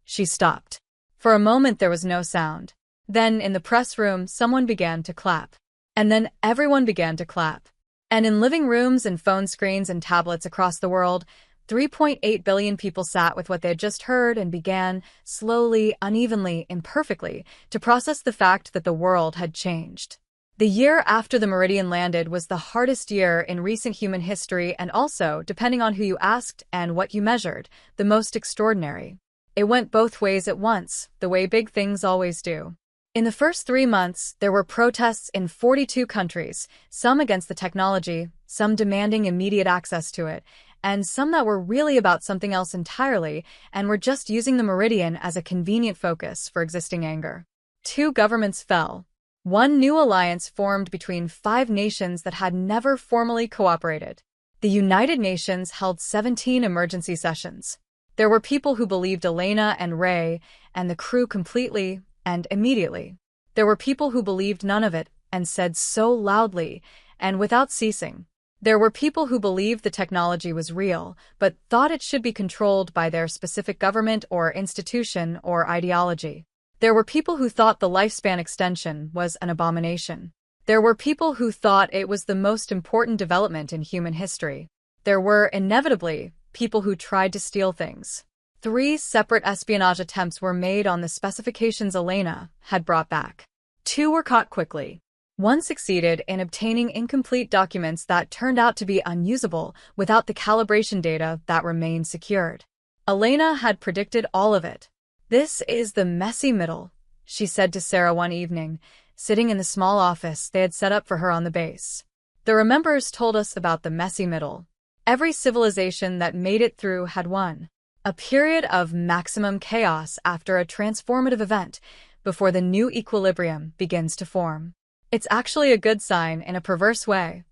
She stopped. For a moment there was no sound. Then, in the press room, someone began to clap. And then everyone began to clap. And in living rooms and phone screens and tablets across the world, 3.8 billion people sat with what they had just heard and began, slowly, unevenly, imperfectly, to process the fact that the world had changed. The year after the Meridian landed was the hardest year in recent human history and also, depending on who you asked and what you measured, the most extraordinary. It went both ways at once, the way big things always do. In the first 3 months, there were protests in 42 countries, some against the technology, some demanding immediate access to it, and some that were really about something else entirely and were just using the Meridian as a convenient focus for existing anger. 2 governments fell. 1 new alliance formed between 5 nations that had never formally cooperated. The United Nations held 17 emergency sessions. There were people who believed Elena and Ray and the crew completely and immediately. There were people who believed none of it and said so loudly and without ceasing. There were people who believed the technology was real, but thought it should be controlled by their specific government or institution or ideology. There were people who thought the lifespan extension was an abomination. There were people who thought it was the most important development in human history. There were, inevitably, people who tried to steal things. 3 separate espionage attempts were made on the specifications Elena had brought back. 2 were caught quickly. 1 succeeded in obtaining incomplete documents that turned out to be unusable without the calibration data that remained secured. Elena had predicted all of it. This is the messy middle, she said to Sarah one evening, sitting in the small office they had set up for her on the base. The remembers told us about the messy middle. Every civilization that made it through had one. A period of maximum chaos after a transformative event, before the new equilibrium begins to form. It's actually a good sign in a perverse way.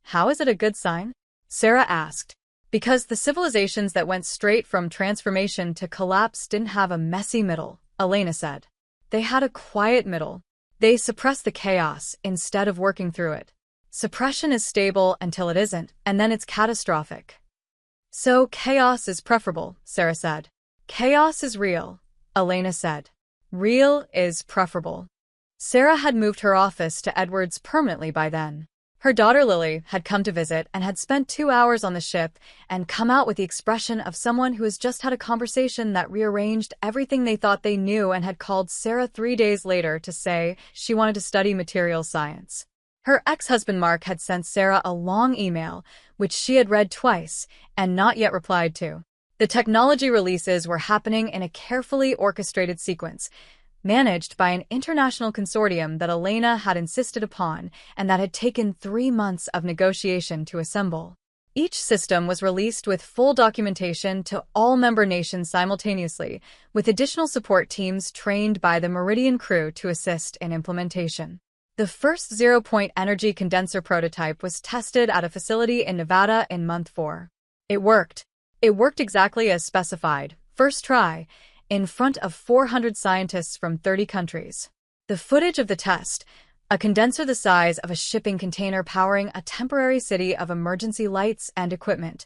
How is it a good sign? Sarah asked. Because the civilizations that went straight from transformation to collapse didn't have a messy middle, Elena said. They had a quiet middle. They suppressed the chaos instead of working through it. Suppression is stable until it isn't, and then it's catastrophic. So chaos is preferable, Sarah said. Chaos is real, Elena said. Real is preferable. Sarah had moved her office to Edwards permanently by then. Her daughter Lily had come to visit and had spent 2 hours on the ship and come out with the expression of someone who has just had a conversation that rearranged everything they thought they knew and had called Sarah 3 days later to say she wanted to study materials science. Her ex-husband Mark had sent Sarah a long email, which she had read twice and not yet replied to. The technology releases were happening in a carefully orchestrated sequence, managed by an international consortium that Elena had insisted upon and that had taken 3 months of negotiation to assemble. Each system was released with full documentation to all member nations simultaneously, with additional support teams trained by the Meridian crew to assist in implementation. The first zero-point energy condenser prototype was tested at a facility in Nevada in month 4. It worked. It worked exactly as specified, first try, in front of 400 scientists from 30 countries. The footage of the test, a condenser the size of a shipping container powering a temporary city of emergency lights and equipment,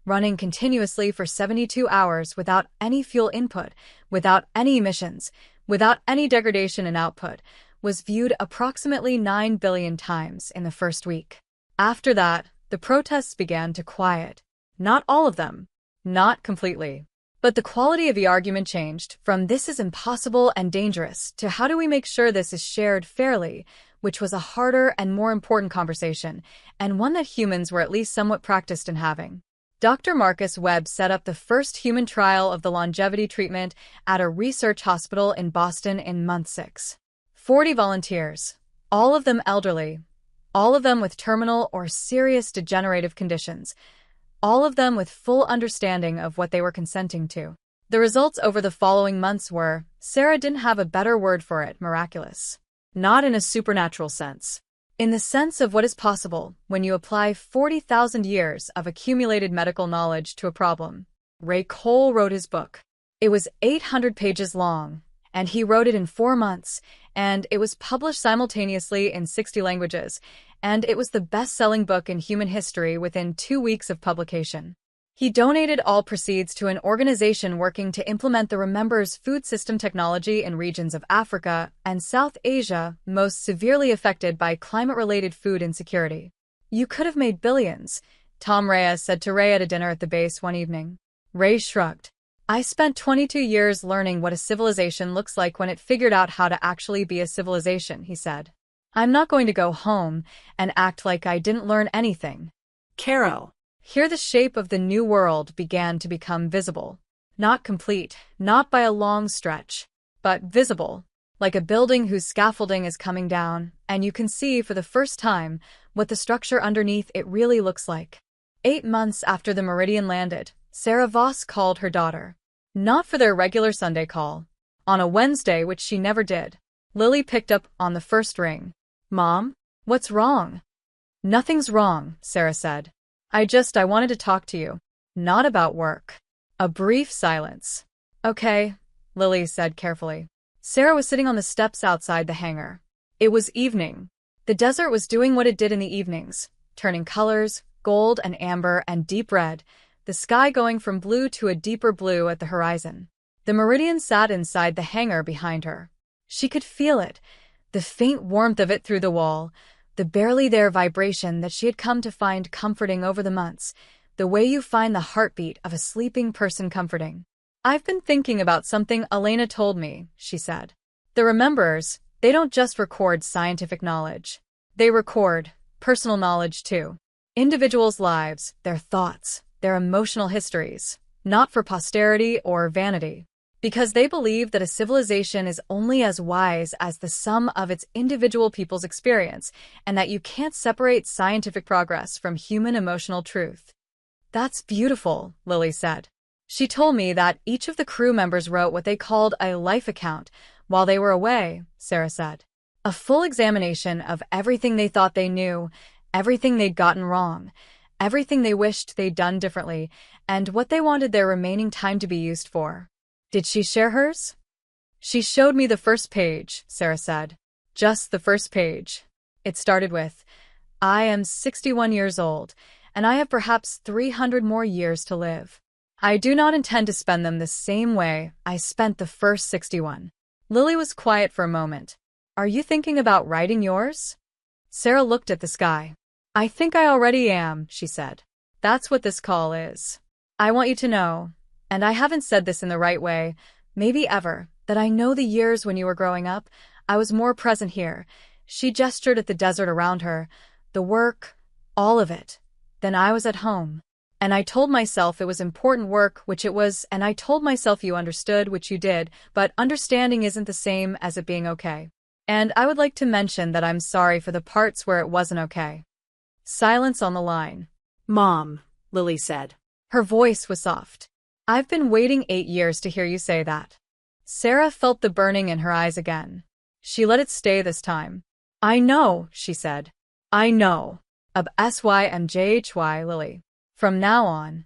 running continuously for 72 hours without any fuel input, without any emissions, without any degradation in output, was viewed approximately 9 billion times in the first week. After that, the protests began to quiet. Not all of them. Not completely. But the quality of the argument changed from "this is impossible and dangerous" to "how do we make sure this is shared fairly," which was a harder and more important conversation, and one that humans were at least somewhat practiced in having. Dr. Marcus Webb set up the first human trial of the longevity treatment at a research hospital in Boston in month 6. 40 volunteers, all of them elderly, all of them with terminal or serious degenerative conditions, all of them with full understanding of what they were consenting to. The results over the following months were, Sarah didn't have a better word for it, miraculous. Not in a supernatural sense. In the sense of what is possible when you apply 40,000 years of accumulated medical knowledge to a problem. Ray Cole wrote his book. It was 800 pages long, and he wrote it in 4 months, and it was published simultaneously in 60 languages, and it was the best-selling book in human history within 2 weeks of publication. He donated all proceeds to an organization working to implement the Remember's food system technology in regions of Africa and South Asia most severely affected by climate-related food insecurity. You could have made billions, Tom Reyes said to Ray at a dinner at the base one evening. Ray shrugged. I spent 22 years learning what a civilization looks like when it figured out how to actually be a civilization, he said. I'm not going to go home and act like I didn't learn anything. Caro. Here the shape of the new world began to become visible. Not complete, not by a long stretch, but visible, like a building whose scaffolding is coming down, and you can see for the first time what the structure underneath it really looks like. 8 months after the Meridian landed, Sarah Voss called her daughter. Not for their regular Sunday call. On a Wednesday, which she never did. Lily picked up on the first ring. Mom? What's wrong? Nothing's wrong, Sarah said. I wanted to talk to you. Not about work. A brief silence. Okay, Lily said carefully. Sarah was sitting on the steps outside the hangar. It was evening. The desert was doing what it did in the evenings, turning colors, gold and amber and deep red, the sky going from blue to a deeper blue at the horizon. The Meridian sat inside the hangar behind her. She could feel it, the faint warmth of it through the wall, the barely there vibration that she had come to find comforting over the months, the way you find the heartbeat of a sleeping person comforting. I've been thinking about something Elena told me, she said. The Rememberers, they don't just record scientific knowledge. They record personal knowledge too. Individuals' lives, their thoughts, their emotional histories, not for posterity or vanity. Because they believe that a civilization is only as wise as the sum of its individual people's experience, and that you can't separate scientific progress from human emotional truth. That's beautiful, Lily said. She told me that each of the crew members wrote what they called a life account while they were away, Sarah said. A full examination of everything they thought they knew, everything they'd gotten wrong, everything they wished they'd done differently, and what they wanted their remaining time to be used for. Did she share hers? She showed me the first page, Sarah said. Just the first page. It started with, I am 61 years old, and I have perhaps 300 more years to live. I do not intend to spend them the same way I spent the first 61. Lily was quiet for a moment. Are you thinking about writing yours? Sarah looked at the sky. I think I already am, she said. That's what this call is. I want you to know, and I haven't said this in the right way, maybe ever, that I know the years when you were growing up, I was more present here. She gestured at the desert around her, the work, all of it, than I was at home. And I told myself it was important work, which it was, and I told myself you understood, which you did, but understanding isn't the same as it being okay. And I would like to mention that I'm sorry for the parts where it wasn't okay. Silence on the line. Mom, Lily said. Her voice was soft. I've been waiting 8 years to hear you say that. Sarah felt the burning in her eyes again. She let it stay this time. I know, she said. I know. HFY, Lily. From now on.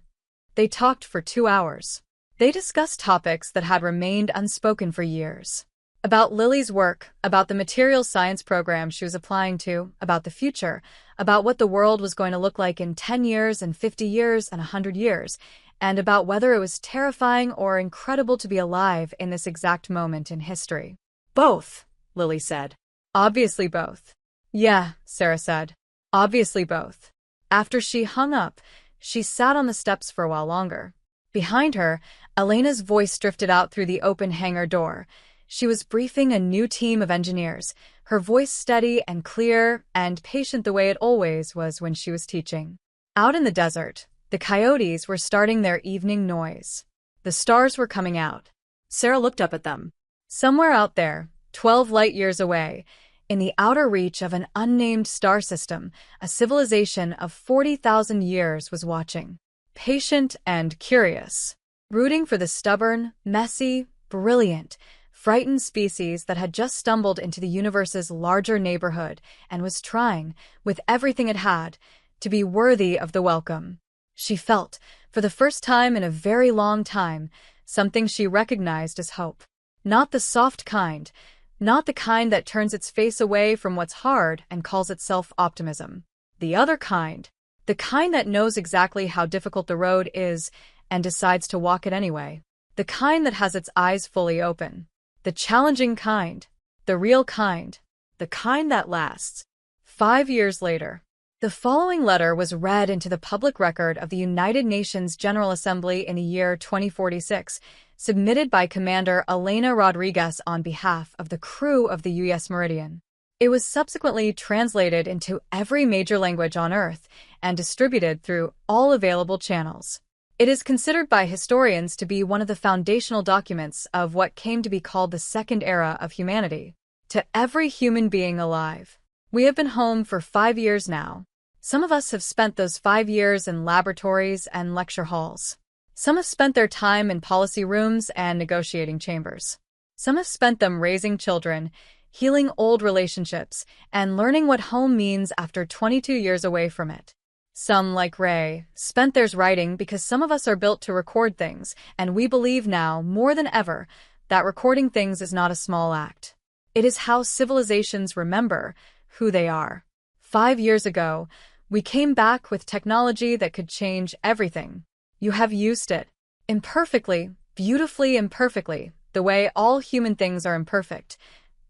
They talked for 2 hours. They discussed topics that had remained unspoken for years. About Lily's work, about the materials science program she was applying to, about the future, about what the world was going to look like in 10 years and 50 years and 100 years, and about whether it was terrifying or incredible to be alive in this exact moment in history. Both, Lily said. Obviously both. Yeah, Sarah said. Obviously both. After she hung up, she sat on the steps for a while longer. Behind her, Elena's voice drifted out through the open hangar door. She was briefing a new team of engineers, her voice steady and clear and patient the way it always was when she was teaching. Out in the desert, the coyotes were starting their evening noise. The stars were coming out. Sarah looked up at them. Somewhere out there, 12 light years away, in the outer reach of an unnamed star system, a civilization of 40,000 years was watching. Patient and curious. Rooting for the stubborn, messy, brilliant, frightened species that had just stumbled into the universe's larger neighborhood and was trying, with everything it had, to be worthy of the welcome. She felt, for the first time in a very long time, something she recognized as hope. Not the soft kind, not the kind that turns its face away from what's hard and calls itself optimism. The other kind, the kind that knows exactly how difficult the road is and decides to walk it anyway. The kind that has its eyes fully open. The challenging kind, the real kind, the kind that lasts. 5 years later. The following letter was read into the public record of the United Nations General Assembly in the year 2046, submitted by Commander Elena Rodriguez on behalf of the crew of the U.S. Meridian. It was subsequently translated into every major language on Earth and distributed through all available channels. It is considered by historians to be one of the foundational documents of what came to be called the Second Era of humanity. To every human being alive. We have been home for 5 years now. Some of us have spent those 5 years in laboratories and lecture halls. Some have spent their time in policy rooms and negotiating chambers. Some have spent them raising children, healing old relationships, and learning what home means after 22 years away from it. Some, like Ray, spent theirs writing because some of us are built to record things, and we believe now, more than ever, that recording things is not a small act. It is how civilizations remember who they are. 5 years ago, we came back with technology that could change everything. You have used it. Imperfectly, beautifully imperfectly, the way all human things are imperfect.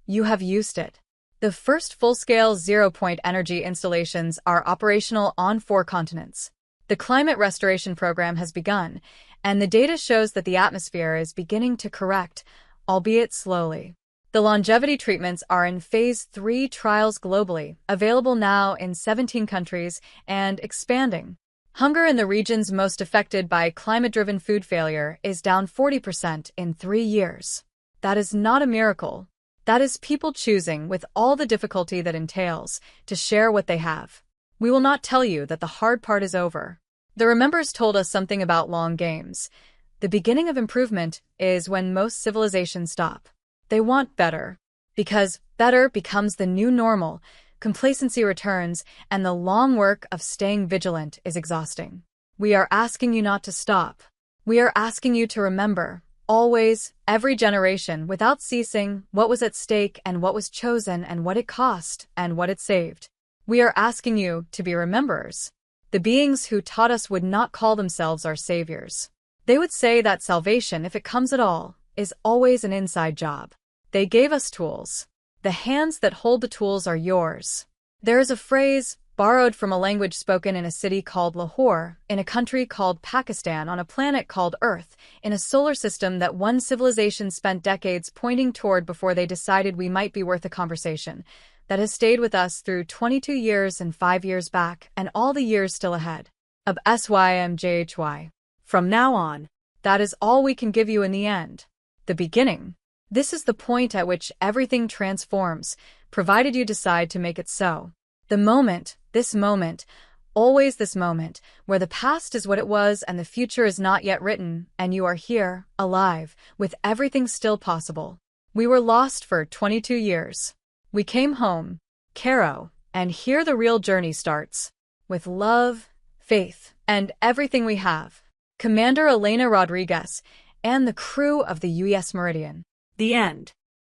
You have used it. The first full-scale zero-point energy installations are operational on 4 continents. The climate restoration program has begun, and the data shows that the atmosphere is beginning to correct, albeit slowly. The longevity treatments are in Phase 3 trials globally, available now in 17 countries and expanding. Hunger in the regions most affected by climate-driven food failure is down 40% in 3 years. That is not a miracle. That is people choosing, with all the difficulty that entails, to share what they have. We will not tell you that the hard part is over. The remembers told us something about long games. The beginning of improvement is when most civilizations stop. They want better. Because better becomes the new normal, complacency returns, and the long work of staying vigilant is exhausting. We are asking you not to stop. We are asking you to remember, always, every generation, without ceasing, what was at stake and what was chosen and what it cost and what it saved. We are asking you to be rememberers. The beings who taught us would not call themselves our saviors. They would say that salvation, if it comes at all, is always an inside job. They gave us tools. The hands that hold the tools are yours. There is a phrase, borrowed from a language spoken in a city called Lahore, in a country called Pakistan, on a planet called Earth, in a solar system that one civilization spent decades pointing toward before they decided we might be worth a conversation, that has stayed with us through 22 years and 5 years back, and all the years still ahead. Of SYMJHY. From now on, that is all we can give you in the end. The beginning. This is the point at which everything transforms, provided you decide to make it so. The moment, this moment, always this moment, where the past is what it was and the future is not yet written, and you are here, alive, with everything still possible. We were lost for 22 years. We came home, Caro, and here the real journey starts. With love, faith, and everything we have. Commander Elena Rodriguez and the crew of the US Meridian. The end.